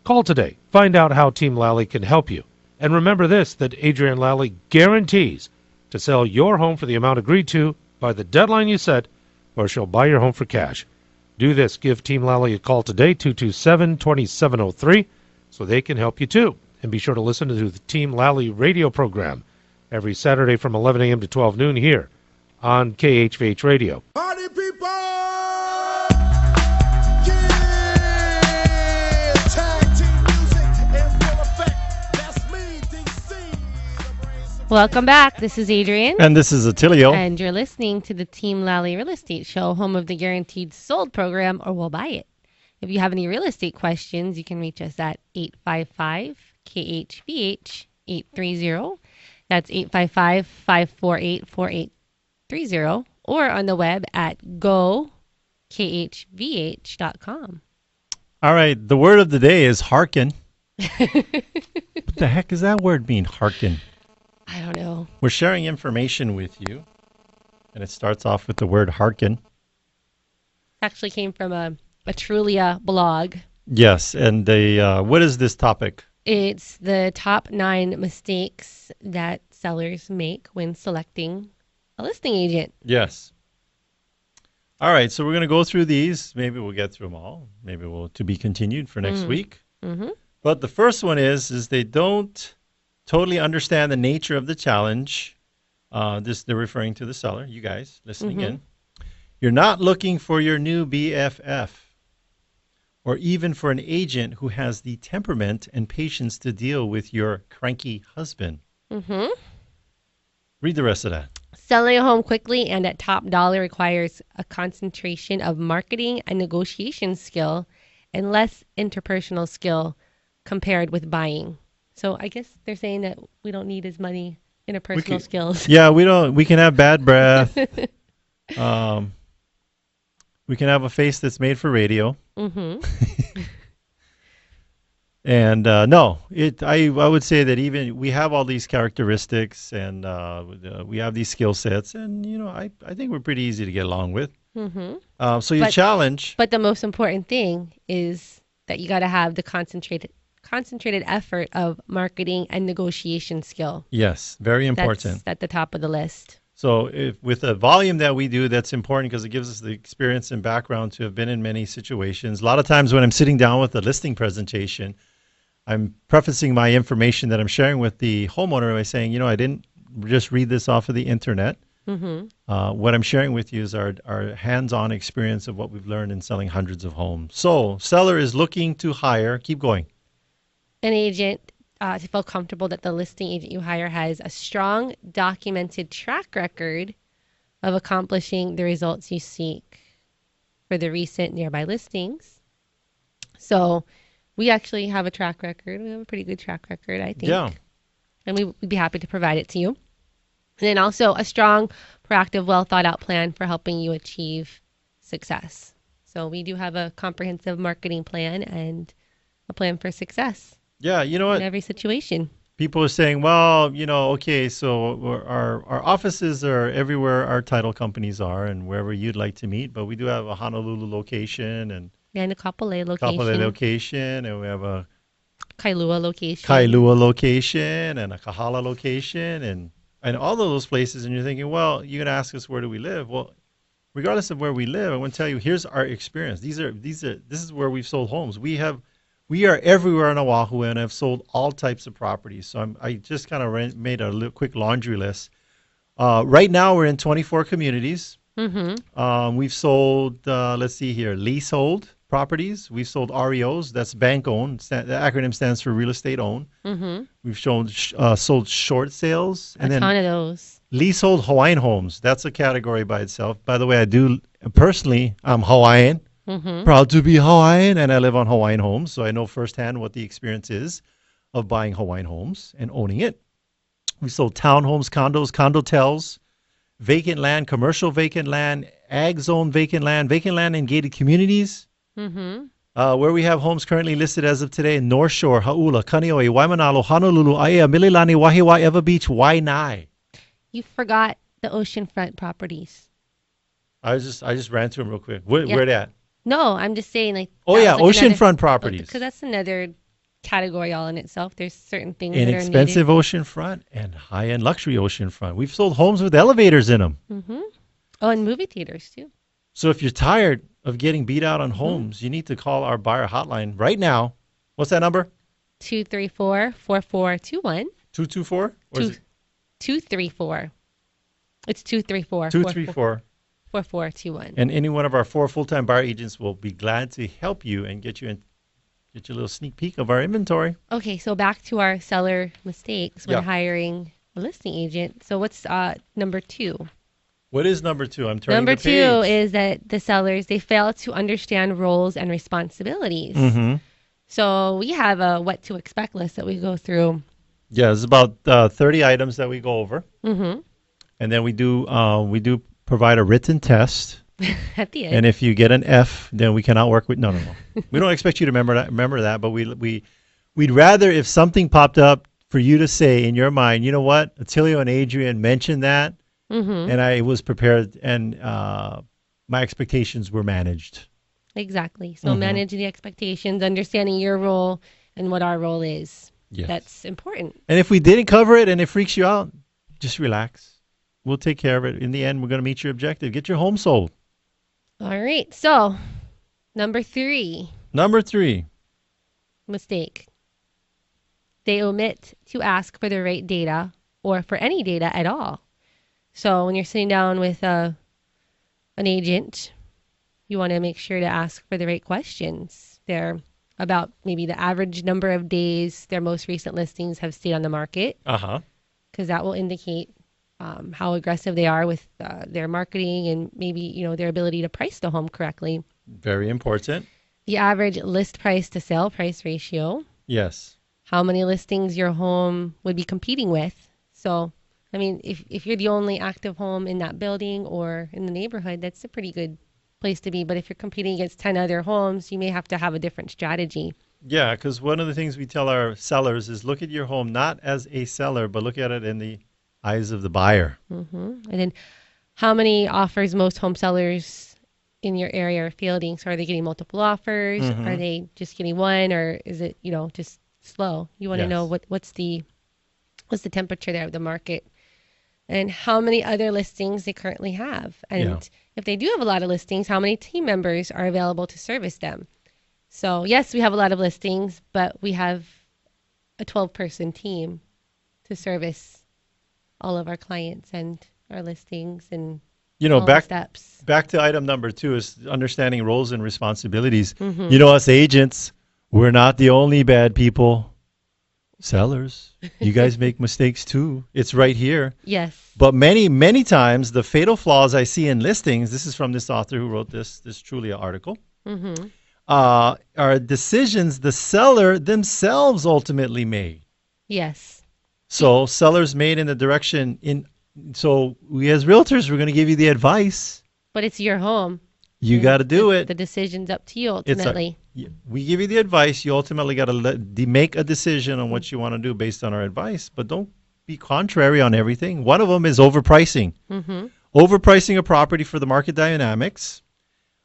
[SPEAKER 9] Call today. Find out how Team Lally can help you. And remember this, that Adrienne Lally guarantees to sell your home for the amount agreed to by the deadline you set, or she'll buy your home for cash. Do this. Give Team Lally a call today, 227-2703, so they can help you too. And be sure to listen to the Team Lally radio program every Saturday from 11 a.m. to 12 noon here on KHVH Radio.
[SPEAKER 10] Party people!
[SPEAKER 3] Welcome back. This is Adrienne.
[SPEAKER 4] And this is Attilio.
[SPEAKER 3] And you're listening to the Team Lally Real Estate Show, home of the Guaranteed Sold program, or We'll Buy It. If you have any real estate questions, you can reach us at 855-KHVH-830. That's 855-548-4830, or on the web at gokHVH.com.
[SPEAKER 4] All right, the word of the day is hearken. What the heck does that word mean, hearken?
[SPEAKER 3] I don't know.
[SPEAKER 4] We're sharing information with you, and it starts off with the word hearken.
[SPEAKER 3] It actually came from a Trulia blog.
[SPEAKER 4] Yes, and what is this topic?
[SPEAKER 3] It's the top 9 mistakes that sellers make when selecting a listing agent.
[SPEAKER 4] Yes. All right, so we're going to go through these. Maybe we'll get through them all. Maybe we'll to be continued for next week.
[SPEAKER 3] Mm-hmm.
[SPEAKER 4] But the first one is they don't totally understand the nature of the challenge. They're referring to the seller, you guys listening in. You're not looking for your new BFF, or even for an agent who has the temperament and patience to deal with your cranky husband.
[SPEAKER 3] Mm-hmm.
[SPEAKER 4] Read the rest of that.
[SPEAKER 3] Selling a home quickly and at top dollar requires a concentration of marketing and negotiation skill and less interpersonal skill compared with buying. So I guess they're saying that we don't need as many interpersonal skills.
[SPEAKER 4] Yeah, we don't. We can have bad breath. We can have a face that's made for radio.
[SPEAKER 3] Mm-hmm.
[SPEAKER 4] And I would say that even we have all these characteristics and we have these skill sets, and I think we're pretty easy to get along with.
[SPEAKER 3] Mm-hmm.
[SPEAKER 4] So your challenge.
[SPEAKER 3] But the most important thing is that you got to have the concentrated effort of marketing and negotiation skill.
[SPEAKER 4] Yes, very important.
[SPEAKER 3] That's at the top of the list.
[SPEAKER 4] So with the volume that we do, that's important because it gives us the experience and background to have been in many situations. A lot of times when I'm sitting down with a listing presentation, I'm prefacing my information that I'm sharing with the homeowner by saying, I didn't just read this off of the internet.
[SPEAKER 3] Mm-hmm.
[SPEAKER 4] What I'm sharing with you is our hands-on experience of what we've learned in selling hundreds of homes. So seller is looking to hire. Keep going.
[SPEAKER 3] An agent to feel comfortable that the listing agent you hire has a strong documented track record of accomplishing the results you seek for the recent nearby listings. So we actually have a track record. We have a pretty good track record, I think.
[SPEAKER 4] Yeah.
[SPEAKER 3] And we'd be happy to provide it to you. And then also a strong, proactive, well thought out plan for helping you achieve success. So we do have a comprehensive marketing plan and a plan for success.
[SPEAKER 4] Yeah, you know
[SPEAKER 3] in
[SPEAKER 4] what?
[SPEAKER 3] every situation.
[SPEAKER 4] People are saying, well, okay, so our offices are everywhere our title companies are and wherever you'd like to meet, but we do have a Honolulu location and
[SPEAKER 3] And a Kapolei
[SPEAKER 4] Kapolei
[SPEAKER 3] location,
[SPEAKER 4] location, and we have a
[SPEAKER 3] Kailua location.
[SPEAKER 4] Kailua location and a Kahala location and all of those places. And you're thinking, well, you're going to ask us where do we live? Well, regardless of where we live, I want to tell you, here's our experience. This is where we've sold homes. We are everywhere on Oahu and have sold all types of properties. So I just kind of made a little quick laundry list. Right now we're in 24 communities.
[SPEAKER 3] Mm-hmm.
[SPEAKER 4] We've sold, let's see here, leasehold properties. We've sold REOs. That's bank owned. The acronym stands for real estate owned.
[SPEAKER 3] Mm-hmm.
[SPEAKER 4] We've sold short sales. And
[SPEAKER 3] A
[SPEAKER 4] then
[SPEAKER 3] ton of those.
[SPEAKER 4] leasehold Hawaiian homes. That's a category by itself. By the way, I'm Hawaiian.
[SPEAKER 3] Mm-hmm.
[SPEAKER 4] Proud to be Hawaiian, and I live on Hawaiian homes, so I know firsthand what the experience is of buying Hawaiian homes and owning it. We sold townhomes, condos, condotels, vacant land, commercial vacant land, ag zone vacant land in gated communities.
[SPEAKER 3] Mm-hmm.
[SPEAKER 4] Where we have homes currently listed as of today in North Shore, Hau'ula, Kaneohe, Waimanalo, Honolulu, Aiea, Mililani, Wahiawa, Ewa Beach, Waianae.
[SPEAKER 3] You forgot the oceanfront properties.
[SPEAKER 4] I just ran through them real quick. Where they at?
[SPEAKER 3] No, I'm just saying like.
[SPEAKER 4] Oh yeah, oceanfront properties.
[SPEAKER 3] Because that's another category all in itself. There's certain things that are
[SPEAKER 4] Inexpensive
[SPEAKER 3] needed.
[SPEAKER 4] oceanfront and high-end luxury oceanfront. We've sold homes with elevators in them.
[SPEAKER 3] Mm-hmm. Oh, and movie theaters too.
[SPEAKER 4] So if you're tired of getting beat out on homes, you need to call our buyer hotline right now. What's that number?
[SPEAKER 3] 234-4421.
[SPEAKER 4] 224? Or is it
[SPEAKER 3] 234. It's 234.
[SPEAKER 4] 234?
[SPEAKER 3] 4421.
[SPEAKER 4] And any one of our 4 full-time buyer agents will be glad to help you and get you a little sneak peek of our inventory.
[SPEAKER 3] Okay, so back to our seller mistakes when
[SPEAKER 4] Yeah.
[SPEAKER 3] hiring a listing agent. So what's number 2?
[SPEAKER 4] What is number 2? I'm turning
[SPEAKER 3] Number
[SPEAKER 4] the
[SPEAKER 3] 2
[SPEAKER 4] page.
[SPEAKER 3] is that the sellers, they fail to understand roles and responsibilities.
[SPEAKER 4] Mm-hmm.
[SPEAKER 3] So we have a what to expect list that we go through.
[SPEAKER 4] Yeah, it's about 30 items that we go over.
[SPEAKER 3] Mm-hmm.
[SPEAKER 4] And then we do provide a written test.
[SPEAKER 3] At the end.
[SPEAKER 4] And if you get an F, then we cannot work with. No. We don't expect you to remember that, but we'd rather if something popped up for you to say in your mind, you know what, Attilio and Adrienne mentioned that, and I was prepared, and my expectations were managed.
[SPEAKER 3] Exactly. So managing the expectations, understanding your role and what our role is.
[SPEAKER 4] Yes.
[SPEAKER 3] That's important.
[SPEAKER 4] And if we didn't cover it and it freaks you out, just relax. We'll take care of it. In the end, we're going to meet your objective. Get your home sold.
[SPEAKER 3] All right. So, number 3.
[SPEAKER 4] Number 3.
[SPEAKER 3] Mistake. They omit to ask for the right data or for any data at all. So when you're sitting down with an agent, you want to make sure to ask for the right questions. They're about maybe the average number of days their most recent listings have stayed on the market.
[SPEAKER 4] Uh-huh.
[SPEAKER 3] Because that will indicate how aggressive they are with their marketing and maybe, their ability to price the home correctly.
[SPEAKER 4] Very important.
[SPEAKER 3] The average list price to sale price ratio.
[SPEAKER 4] Yes.
[SPEAKER 3] How many listings your home would be competing with. So, I mean, if you're the only active home in that building or in the neighborhood, that's a pretty good place to be. But if you're competing against 10 other homes, you may have to have a different strategy.
[SPEAKER 4] Yeah, because one of the things we tell our sellers is look at your home not as a seller, but look at it in the eyes of the buyer.
[SPEAKER 3] And then how many offers most home sellers in your area are fielding? So are they getting multiple offers? Are they just getting one? Or is it, just slow? You want to know what's the temperature there of the market and how many other listings they currently have. And if they do have a lot of listings, how many team members are available to service them? So yes, we have a lot of listings, but we have a 12-person team to service all of our clients and our listings and all the steps.
[SPEAKER 4] Back to item number 2 is understanding roles and responsibilities. Us agents, we're not the only bad people. Sellers, you guys make mistakes too. It's right here.
[SPEAKER 3] Yes.
[SPEAKER 4] But many, many times the fatal flaws I see in listings, this is from this author who wrote this Trulia article, are decisions the seller themselves ultimately made.
[SPEAKER 3] Yes.
[SPEAKER 4] So sellers made in the direction so we as realtors, we're going to give you the advice.
[SPEAKER 3] But it's your home.
[SPEAKER 4] You got to do it.
[SPEAKER 3] The decision's up to you ultimately.
[SPEAKER 4] we give you the advice. You ultimately got to make a decision on what you want to do based on our advice, but don't be contrary on everything. One of them is overpricing. Overpricing a property for the market dynamics,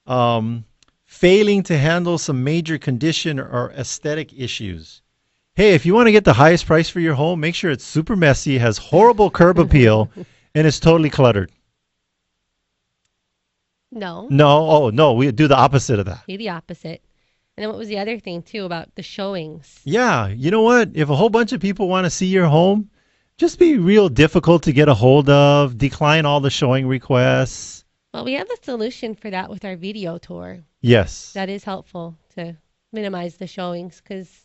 [SPEAKER 4] failing to handle some major condition or aesthetic issues. Hey, if you want to get the highest price for your home, make sure it's super messy, has horrible curb appeal, and is totally cluttered.
[SPEAKER 3] No.
[SPEAKER 4] No, we do the opposite of that.
[SPEAKER 3] Be the opposite. And then what was the other thing, too, about the showings?
[SPEAKER 4] Yeah, you know what? If a whole bunch of people want to see your home, just be real difficult to get a hold of, decline all the showing requests.
[SPEAKER 3] Well, we have a solution for that with our video tour.
[SPEAKER 4] Yes.
[SPEAKER 3] That is helpful to minimize the showings because...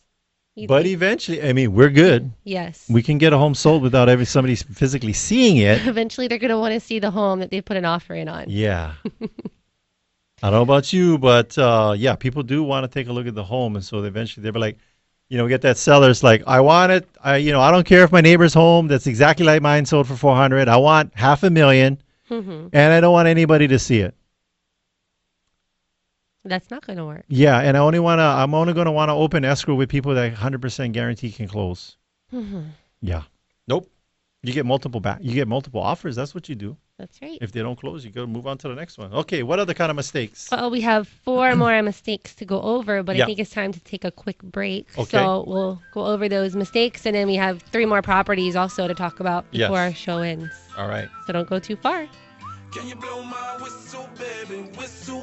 [SPEAKER 4] But eventually, I mean, we're good.
[SPEAKER 3] Yes.
[SPEAKER 4] We can get a home sold without somebody physically seeing it.
[SPEAKER 3] Eventually, they're going to want to see the home that they put an offer in on.
[SPEAKER 4] Yeah. I don't know about you, but yeah, people do want to take a look at the home. And so eventually they'll be like, we get that seller's like, I want it. I don't care if my neighbor's home that's exactly like mine sold for $400,000. I want $500,000 and I don't want anybody to see it.
[SPEAKER 3] That's not going to work.
[SPEAKER 4] Yeah, and I'm only going to want to open escrow with people that 100% guarantee can close. Yeah. Nope. You get multiple offers. That's what you do.
[SPEAKER 3] That's right.
[SPEAKER 4] If they don't close, you go move on to the next one. Okay, what other kind of mistakes?
[SPEAKER 3] Well, we have 4 more mistakes to go over, but I think it's time to take a quick break.
[SPEAKER 4] Okay.
[SPEAKER 3] So we'll go over those mistakes, and then we have 3 more properties also to talk about before our show ends.
[SPEAKER 4] All right.
[SPEAKER 3] So don't go too far.
[SPEAKER 10] Can you blow my whistle,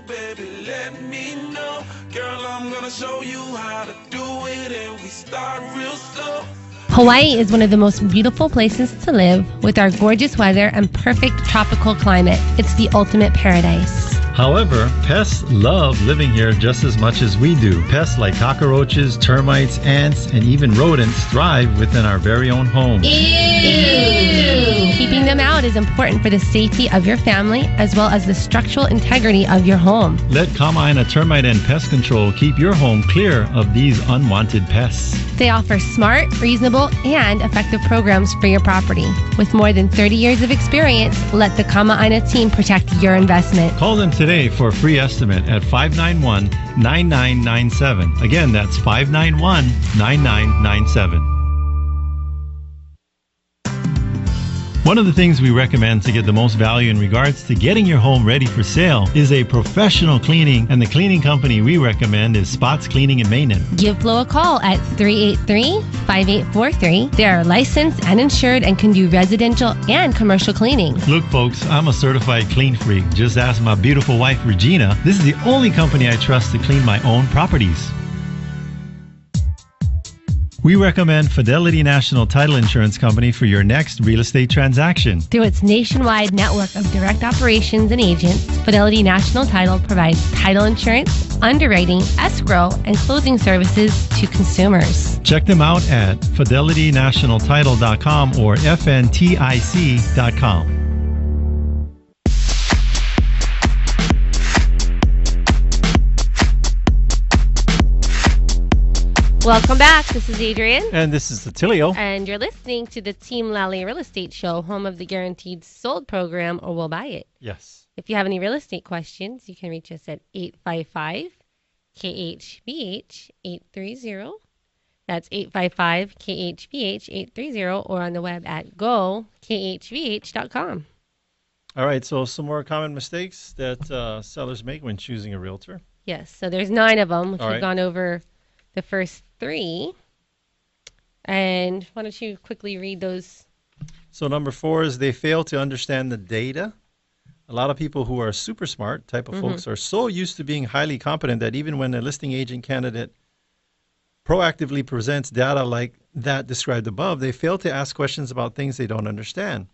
[SPEAKER 10] baby, let me know. Girl, I'm gonna show you how to do it, and we start real slow.
[SPEAKER 3] Hawaii is one of the most beautiful places to live with our gorgeous weather and perfect tropical climate. It's the ultimate paradise.
[SPEAKER 8] However, pests love living here just as much as we do. Pests like cockroaches, termites, ants, and even rodents thrive within our very own homes.
[SPEAKER 3] Ew! Keeping them out is important for the safety of your family as well as the structural integrity of your home.
[SPEAKER 8] Let Kama'aina Termite and Pest Control keep your home clear of these unwanted pests.
[SPEAKER 3] They offer smart, reasonable, and effective programs for your property. With more than 30 years of experience, let the Kama'aina team protect your investment.
[SPEAKER 8] Call them today for a free estimate at 591-9997. Again, that's 591-9997. One of the things we recommend to get the most value in regards to getting your home ready for sale is a professional cleaning, and the cleaning company we recommend is Spots Cleaning and Maintenance.
[SPEAKER 3] Give Flo a call at 383-5843. They are licensed and insured and can do residential and commercial cleaning.
[SPEAKER 8] Look, folks, I'm a certified clean freak. Just ask my beautiful wife, Regina. This is the only company I trust to clean my own properties. We recommend Fidelity National Title Insurance Company for your next real estate transaction.
[SPEAKER 3] Through its nationwide network of direct operations and agents, Fidelity National Title provides title insurance, underwriting, escrow, and closing services to consumers.
[SPEAKER 8] Check them out at fidelitynationaltitle.com or fntic.com.
[SPEAKER 3] Welcome back. This is Adrienne.
[SPEAKER 4] And this is Attilio.
[SPEAKER 3] And you're listening to the Team Lally Real Estate Show, home of the Guaranteed Sold program, or We'll Buy It.
[SPEAKER 4] Yes.
[SPEAKER 3] If you have any real estate questions, you can reach us at 855-KHVH-830. That's 855-KHVH-830, or on the web at gokHVH.com.
[SPEAKER 4] All right, so some more common mistakes that sellers make when choosing a realtor.
[SPEAKER 3] Yes, so there's 9 of them, which
[SPEAKER 4] All
[SPEAKER 3] we've
[SPEAKER 4] right.
[SPEAKER 3] gone over the first 3. And why don't you quickly read those?
[SPEAKER 4] So number 4 is they fail to understand the data. A lot of people who are super smart type of folks are so used to being highly competent that even when a listing agent candidate proactively presents data like that described above, they fail to ask questions about things they don't understand.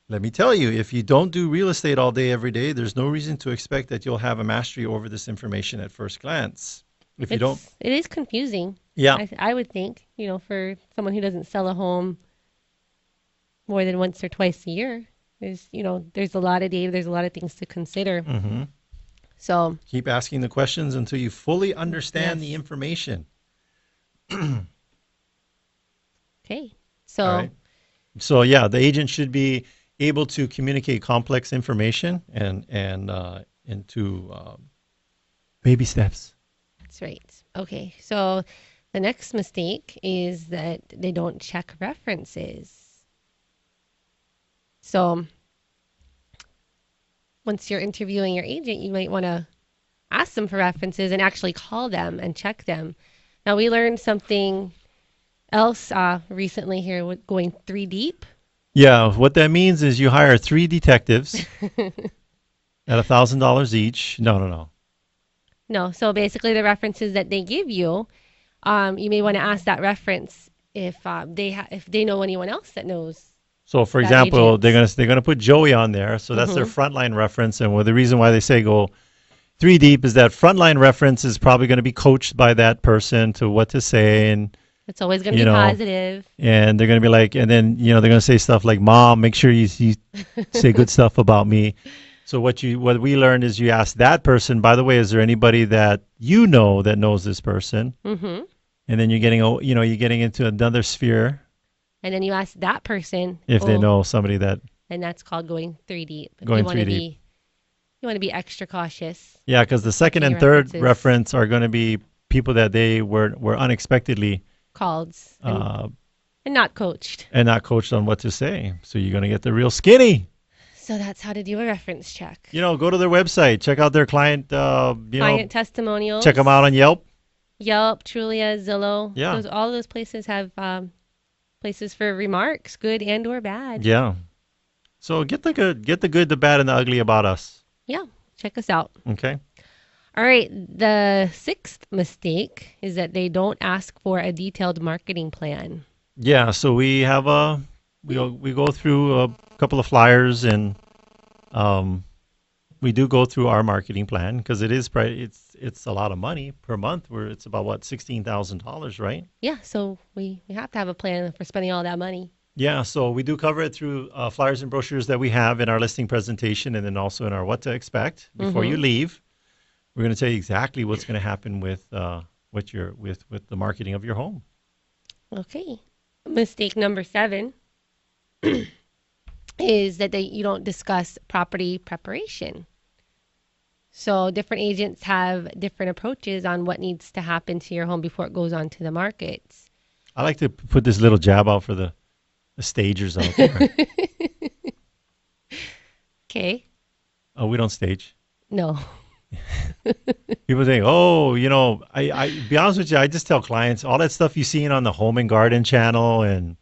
[SPEAKER 4] Let me tell you, if you don't do real estate all day, every day, there's no reason to expect that you'll have a mastery over this information at first glance. If you don't,
[SPEAKER 3] it is confusing.
[SPEAKER 4] Yeah.
[SPEAKER 3] I would think, for someone who doesn't sell a home more than once or twice a year, there's a lot of data, there's a lot of things to consider.
[SPEAKER 4] Mm-hmm.
[SPEAKER 3] So
[SPEAKER 4] keep asking the questions until you fully understand the information.
[SPEAKER 3] Okay. So,
[SPEAKER 4] all right. So yeah, the agent should be able to communicate complex information and into baby steps.
[SPEAKER 3] That's right. Okay, so the next mistake is that they don't check references. So once you're interviewing your agent, you might want to ask them for references and actually call them and check them. Now, we learned something else recently here with going 3 deep.
[SPEAKER 4] Yeah, what that means is you hire 3 detectives at $1,000 each. No.
[SPEAKER 3] No, so basically the references that they give you, you may want to ask that reference if they know anyone else that knows.
[SPEAKER 4] So, for
[SPEAKER 3] that
[SPEAKER 4] example,
[SPEAKER 3] agent.
[SPEAKER 4] they're gonna put Joey on there, so that's their frontline reference. And the reason why they say go 3 deep is that frontline reference is probably going to be coached by that person to what to say, and
[SPEAKER 3] It's always going to be positive.
[SPEAKER 4] And they're going to be like, and then they're going to say stuff like, "Mom, make sure you say good stuff about me." So what we learned is you ask that person. By the way, is there anybody that you know that knows this person?
[SPEAKER 3] Mm-hmm.
[SPEAKER 4] And then you're getting into another sphere.
[SPEAKER 3] And then you ask that person
[SPEAKER 4] if they know somebody that.
[SPEAKER 3] And that's called going 3 deep.
[SPEAKER 4] Going 3 deep.
[SPEAKER 3] You want to be extra cautious.
[SPEAKER 4] Yeah, because the second and third reference are going to be people that they were unexpectedly
[SPEAKER 3] called and not coached.
[SPEAKER 4] And not coached on what to say. So you're going to get the real skinny.
[SPEAKER 3] So that's how to do a reference check.
[SPEAKER 4] Go to their website, check out their client
[SPEAKER 3] testimonials.
[SPEAKER 4] Check them out on Yelp.
[SPEAKER 3] Yelp, Trulia, Zillow.
[SPEAKER 4] Yeah.
[SPEAKER 3] All those places have places for remarks, good and or bad.
[SPEAKER 4] Yeah. So get the good, the bad, and the ugly about us.
[SPEAKER 3] Yeah. Check us out.
[SPEAKER 4] Okay.
[SPEAKER 3] All right. The 6th mistake is that they don't ask for a detailed marketing plan.
[SPEAKER 4] Yeah. So we have we go through a couple of flyers, and we do go through our marketing plan because it's a lot of money per month. It's about $16,000, right?
[SPEAKER 3] Yeah. So we have to have a plan for spending all that money.
[SPEAKER 4] Yeah, so we do cover it through flyers and brochures that we have in our listing presentation, and then also in our what to expect before you leave. We're going to tell you exactly what's going to happen with with the marketing of your home.
[SPEAKER 3] Okay. Mistake number 7 is that you don't discuss property preparation. So different agents have different approaches on what needs to happen to your home before it goes on to the market.
[SPEAKER 4] I like to put this little jab out for the stagers out there.
[SPEAKER 3] Okay.
[SPEAKER 4] Oh, we don't stage.
[SPEAKER 3] No.
[SPEAKER 4] People think, I be honest with you, I just tell clients all that stuff you seen on the Home and Garden channel and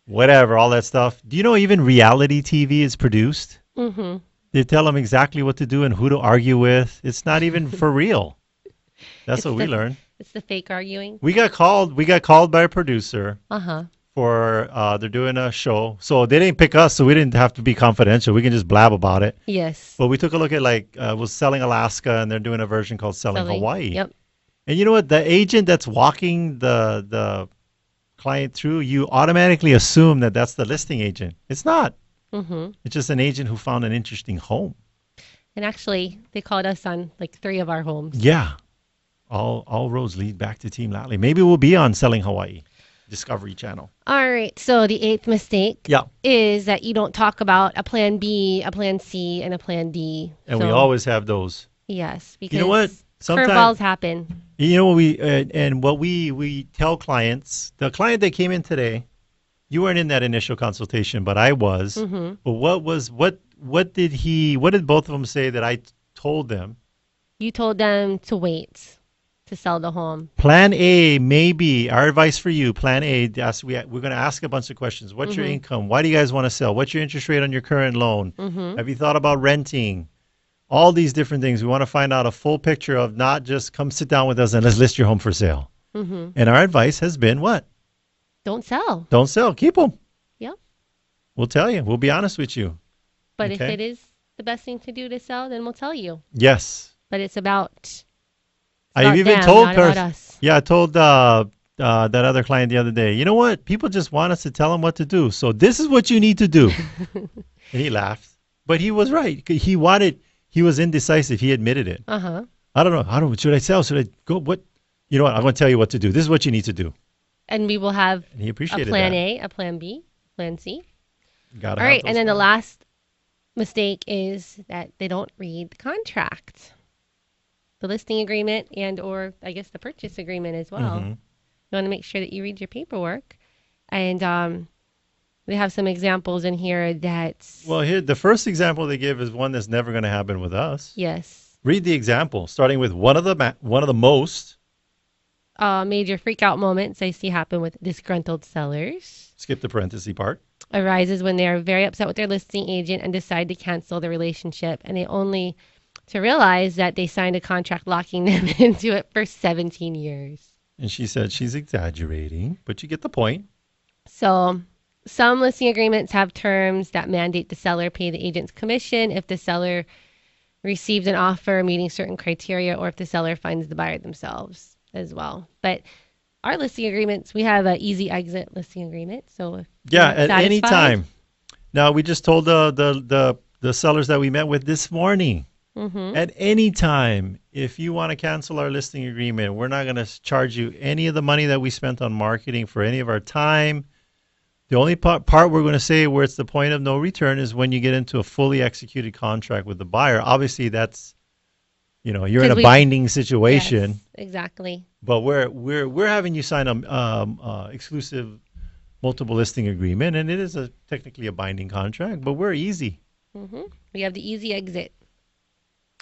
[SPEAKER 4] whatever, all that stuff. Do you know even reality TV is produced?
[SPEAKER 3] Mm-hmm.
[SPEAKER 4] They tell them exactly what to do and who to argue with. It's not even for real. That's what we learned.
[SPEAKER 3] It's the fake arguing.
[SPEAKER 4] We got called by a producer.
[SPEAKER 3] Uh-huh.
[SPEAKER 4] For they're doing a show, so they didn't pick us, so we didn't have to be confidential. We can just blab about it.
[SPEAKER 3] Yes.
[SPEAKER 4] But we took a look at was Selling Alaska, and they're doing a version called Selling Hawaii.
[SPEAKER 3] Yep.
[SPEAKER 4] And you know what? The agent that's walking the client through, you automatically assume that that's the listing agent. It's not.
[SPEAKER 3] Mm-hmm.
[SPEAKER 4] It's just an agent who found an interesting home.
[SPEAKER 3] And actually, they called us on 3 of our homes.
[SPEAKER 4] Yeah. All roads lead back to Team Lally. Maybe we'll be on Selling Hawaii. Discovery Channel.
[SPEAKER 3] All right. So the 8th mistake is that you don't talk about a plan B, a plan C, and a plan D.
[SPEAKER 4] And we always have those.
[SPEAKER 3] Yes. Because
[SPEAKER 4] you know what? Sometimes
[SPEAKER 3] curveballs happen.
[SPEAKER 4] You know what we tell clients, the client that came in today, you weren't in that initial consultation, but I was.
[SPEAKER 3] Mm-hmm.
[SPEAKER 4] But what did both of them say that I told them?
[SPEAKER 3] You told them to wait to sell the home.
[SPEAKER 4] Plan A, maybe our advice for you. Plan A, we're going to ask a bunch of questions. What's your income? Why do you guys want to sell? What's your interest rate on your current loan?
[SPEAKER 3] Mm-hmm.
[SPEAKER 4] Have you thought about renting? All these different things. We want to find out a full picture of not just come sit down with us and let's list your home for sale.
[SPEAKER 3] Mm-hmm.
[SPEAKER 4] And our advice has been what?
[SPEAKER 3] Don't sell.
[SPEAKER 4] Don't sell. Keep them.
[SPEAKER 3] Yep.
[SPEAKER 4] We'll tell you. We'll be honest with you.
[SPEAKER 3] But if it is the best thing to do to sell, then we'll tell you.
[SPEAKER 4] Yes.
[SPEAKER 3] But it's about
[SPEAKER 4] I even
[SPEAKER 3] them,
[SPEAKER 4] told
[SPEAKER 3] not about us.
[SPEAKER 4] Yeah, I told that other client the other day, you know what? People just want us to tell them what to do. So this is what you need to do. And he laughed. But he was right. He was indecisive. He admitted it.
[SPEAKER 3] Uh-huh.
[SPEAKER 4] I don't know. Should I sell? Should I go? What? You know what? I'm going to tell you what to do. This is what you need to do.
[SPEAKER 3] And we will have
[SPEAKER 4] he appreciated
[SPEAKER 3] a plan
[SPEAKER 4] that.
[SPEAKER 3] A, a plan B, plan C.
[SPEAKER 4] All
[SPEAKER 3] right. And then the last mistake is that they don't read the contract. the listing agreement and or I guess the purchase agreement as well.
[SPEAKER 4] Mhm.
[SPEAKER 3] You want to make sure that you read your paperwork. And they have some examples in here that,
[SPEAKER 4] Well, here the first example they give is one that's never going to happen with us.
[SPEAKER 3] yes,
[SPEAKER 4] Read the example, starting with one of the most.
[SPEAKER 3] major freak out moments I see happen with disgruntled sellers
[SPEAKER 4] Skip the parenthesis part.
[SPEAKER 3] arises when they are very upset with their listing agent and decide to cancel the relationship, and they only to realize that they signed a contract locking them into it for 17 years.
[SPEAKER 4] And she said she's exaggerating, but you get the point.
[SPEAKER 3] So some listing agreements have terms that mandate the seller pay the agent's commission if the seller receives an offer meeting certain criteria or if the seller finds the buyer themselves as well. But our listing agreements, we have an easy exit listing agreement. So if
[SPEAKER 4] Yeah,
[SPEAKER 3] you're
[SPEAKER 4] at any
[SPEAKER 3] satisfied-
[SPEAKER 4] time. Now, we just told the sellers that we met with this morning.
[SPEAKER 3] Mhm.
[SPEAKER 4] At any time, if you want to cancel our listing agreement, we're not going to charge you any of the money that we spent on marketing for any of our time. The only part we're going to say where it's the point of no return is when you get into a fully executed contract with the buyer. Obviously, that's, you're in
[SPEAKER 3] 'Cause
[SPEAKER 4] a binding situation.
[SPEAKER 3] Yes, exactly.
[SPEAKER 4] But we're having you sign a exclusive multiple listing agreement, and it is technically a binding contract. But we're easy.
[SPEAKER 3] We have the easy exit.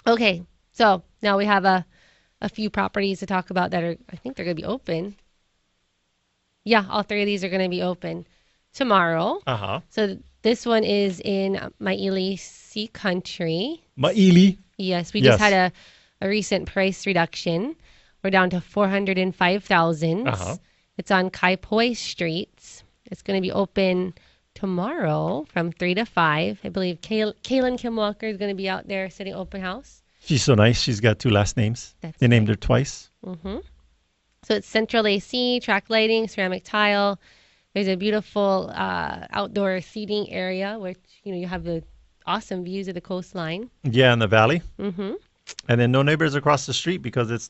[SPEAKER 3] Okay, so now we have a few properties to talk about that I think they're going to be open. Yeah, all three of these are going to be open tomorrow. So this one is in Maili Sea Country.
[SPEAKER 4] Maili.
[SPEAKER 3] Yes, we
[SPEAKER 4] Yes.
[SPEAKER 3] just had a recent price reduction. We're down to 405,000. It's on Kaipoi Street. It's going to be open tomorrow from 3 to 5. I believe Kaylin Kim Walker is going to be out there sitting open house.
[SPEAKER 4] She's so nice. She's got two last names. They named her twice.
[SPEAKER 3] So it's central AC, track lighting, ceramic tile. There's a beautiful outdoor seating area, which you have the awesome views of the coastline.
[SPEAKER 4] Yeah, in the valley.
[SPEAKER 3] Mm-hmm.
[SPEAKER 4] And then no neighbors across the street because it's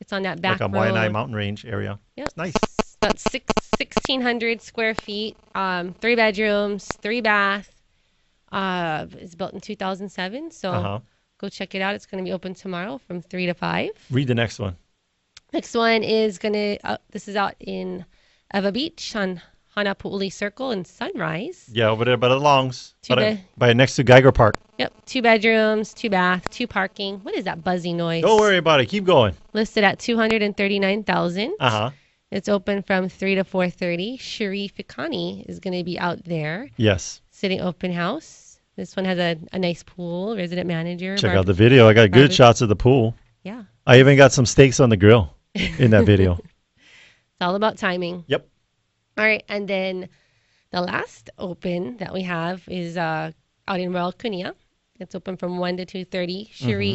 [SPEAKER 3] It's on that back
[SPEAKER 4] like a
[SPEAKER 3] road.
[SPEAKER 4] Waianae mountain range area.
[SPEAKER 3] Yep.
[SPEAKER 4] It's nice.
[SPEAKER 3] About 1,600 square feet, 3 bedrooms, 3 bath. It's built in 2007, so go check it out. It's going to be open tomorrow from 3 to 5.
[SPEAKER 4] Read the next one.
[SPEAKER 3] Next one is this is out in Eva Beach on Hanapu'uli Circle in Sunrise.
[SPEAKER 4] Yeah, over there by the Longs.
[SPEAKER 3] Two
[SPEAKER 4] By next to Geiger Park.
[SPEAKER 3] Yep, 2 bedrooms, 2 bath, 2 parking. What is that buzzy noise?
[SPEAKER 4] Don't worry about it. Keep going.
[SPEAKER 3] Listed at $239,000.
[SPEAKER 4] Uh-huh.
[SPEAKER 3] It's open from 3 to 4:30. Sharif Ikani is going to be out there.
[SPEAKER 4] Yes.
[SPEAKER 3] Sitting open house. This one has a nice pool. Resident manager.
[SPEAKER 4] Check out the video. I got good shots of the pool.
[SPEAKER 3] Yeah.
[SPEAKER 4] I even got some steaks on the grill in that video.
[SPEAKER 3] It's all about timing.
[SPEAKER 4] Yep.
[SPEAKER 3] All right, and then the last open that we have is out in Royal Kunia. It's open from 1 to 2:30.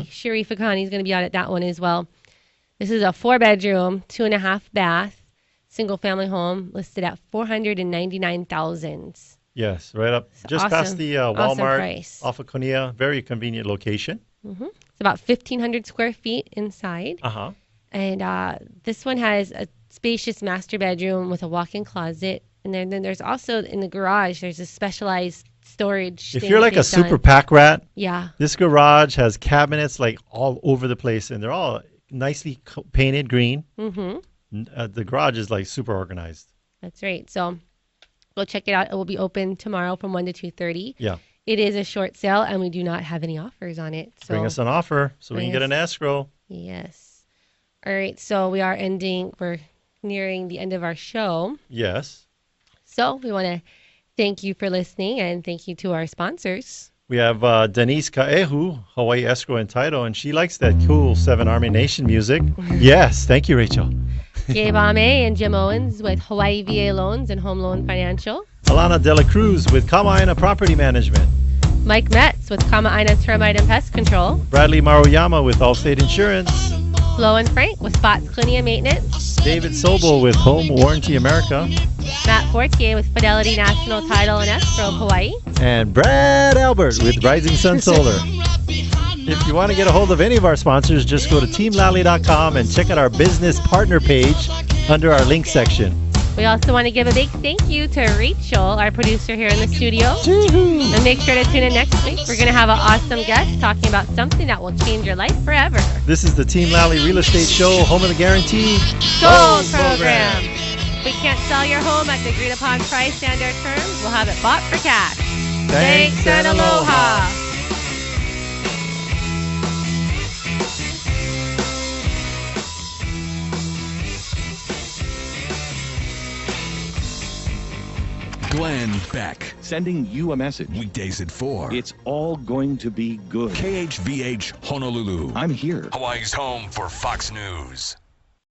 [SPEAKER 3] Sharif Ikani is going to be out at that one as well. This is a 4-bedroom, 2.5 bath, single family home listed at $499,000.
[SPEAKER 4] Yes, right up just
[SPEAKER 3] awesome.
[SPEAKER 4] past the
[SPEAKER 3] Awesome
[SPEAKER 4] Walmart
[SPEAKER 3] price.
[SPEAKER 4] off of Konia. Very convenient location.
[SPEAKER 3] It's about 1,500 square feet inside.
[SPEAKER 4] Uh-huh.
[SPEAKER 3] And this one has a spacious master bedroom with a walk-in closet. And then there's also in the garage, there's a specialized storage.
[SPEAKER 4] If
[SPEAKER 3] thing
[SPEAKER 4] you're
[SPEAKER 3] that
[SPEAKER 4] like a
[SPEAKER 3] they've
[SPEAKER 4] super
[SPEAKER 3] done.
[SPEAKER 4] pack rat,
[SPEAKER 3] Yeah.
[SPEAKER 4] this garage has cabinets like all over the place, and they're all nicely painted green. The garage is like super organized.
[SPEAKER 3] That's right. So go check it out. It will be open tomorrow from 1 to 2:30.
[SPEAKER 4] Yeah.
[SPEAKER 3] It is a short sale, and we do not have any offers on it. So
[SPEAKER 4] Bring us an offer so we can get an escrow.
[SPEAKER 3] Yes. All right. So we're nearing the end of our show.
[SPEAKER 4] Yes.
[SPEAKER 3] So we want to thank you for listening, and thank you to our sponsors.
[SPEAKER 4] We have Denise Kaehu, Hawaii Escrow and Title, and she likes that cool 7 Army Nation music. Yes. Thank you, Rachel.
[SPEAKER 3] Gabe Ame and Jim Owens with Hawaii VA Loans and Home Loan Financial.
[SPEAKER 4] Alana Dela Cruz with Kama'aina Property Management.
[SPEAKER 3] Mike Metz with Kama'aina Termite and Pest Control.
[SPEAKER 4] Bradley Maruyama with Allstate Insurance.
[SPEAKER 3] Flo and Frank with Spots Clinia Maintenance.
[SPEAKER 4] David Sobel with Home Warranty America.
[SPEAKER 3] Matt Fortier with Fidelity National Title and Escrow of Hawaii.
[SPEAKER 4] And Brad Albert with Rising Sun Solar. If you want to get a hold of any of our sponsors, just go to teamlally.com and check out our business partner page under our link section.
[SPEAKER 3] We also want to give a big thank you to Rachel, our producer here in the studio. And make sure to tune in next week. We're going to have an awesome guest talking about something that will change your life forever.
[SPEAKER 4] This is the Team Lally Real Estate Show, home of the guarantee
[SPEAKER 3] Sold program. If we can't sell your home at the agreed upon price and our terms, we'll have it bought for cash. Thanks and aloha.
[SPEAKER 1] Glenn Beck.
[SPEAKER 11] Sending you a message.
[SPEAKER 1] Weekdays at 4.
[SPEAKER 11] It's all going to be good.
[SPEAKER 1] KHVH Honolulu.
[SPEAKER 11] I'm here.
[SPEAKER 1] Hawaii's home for Fox News.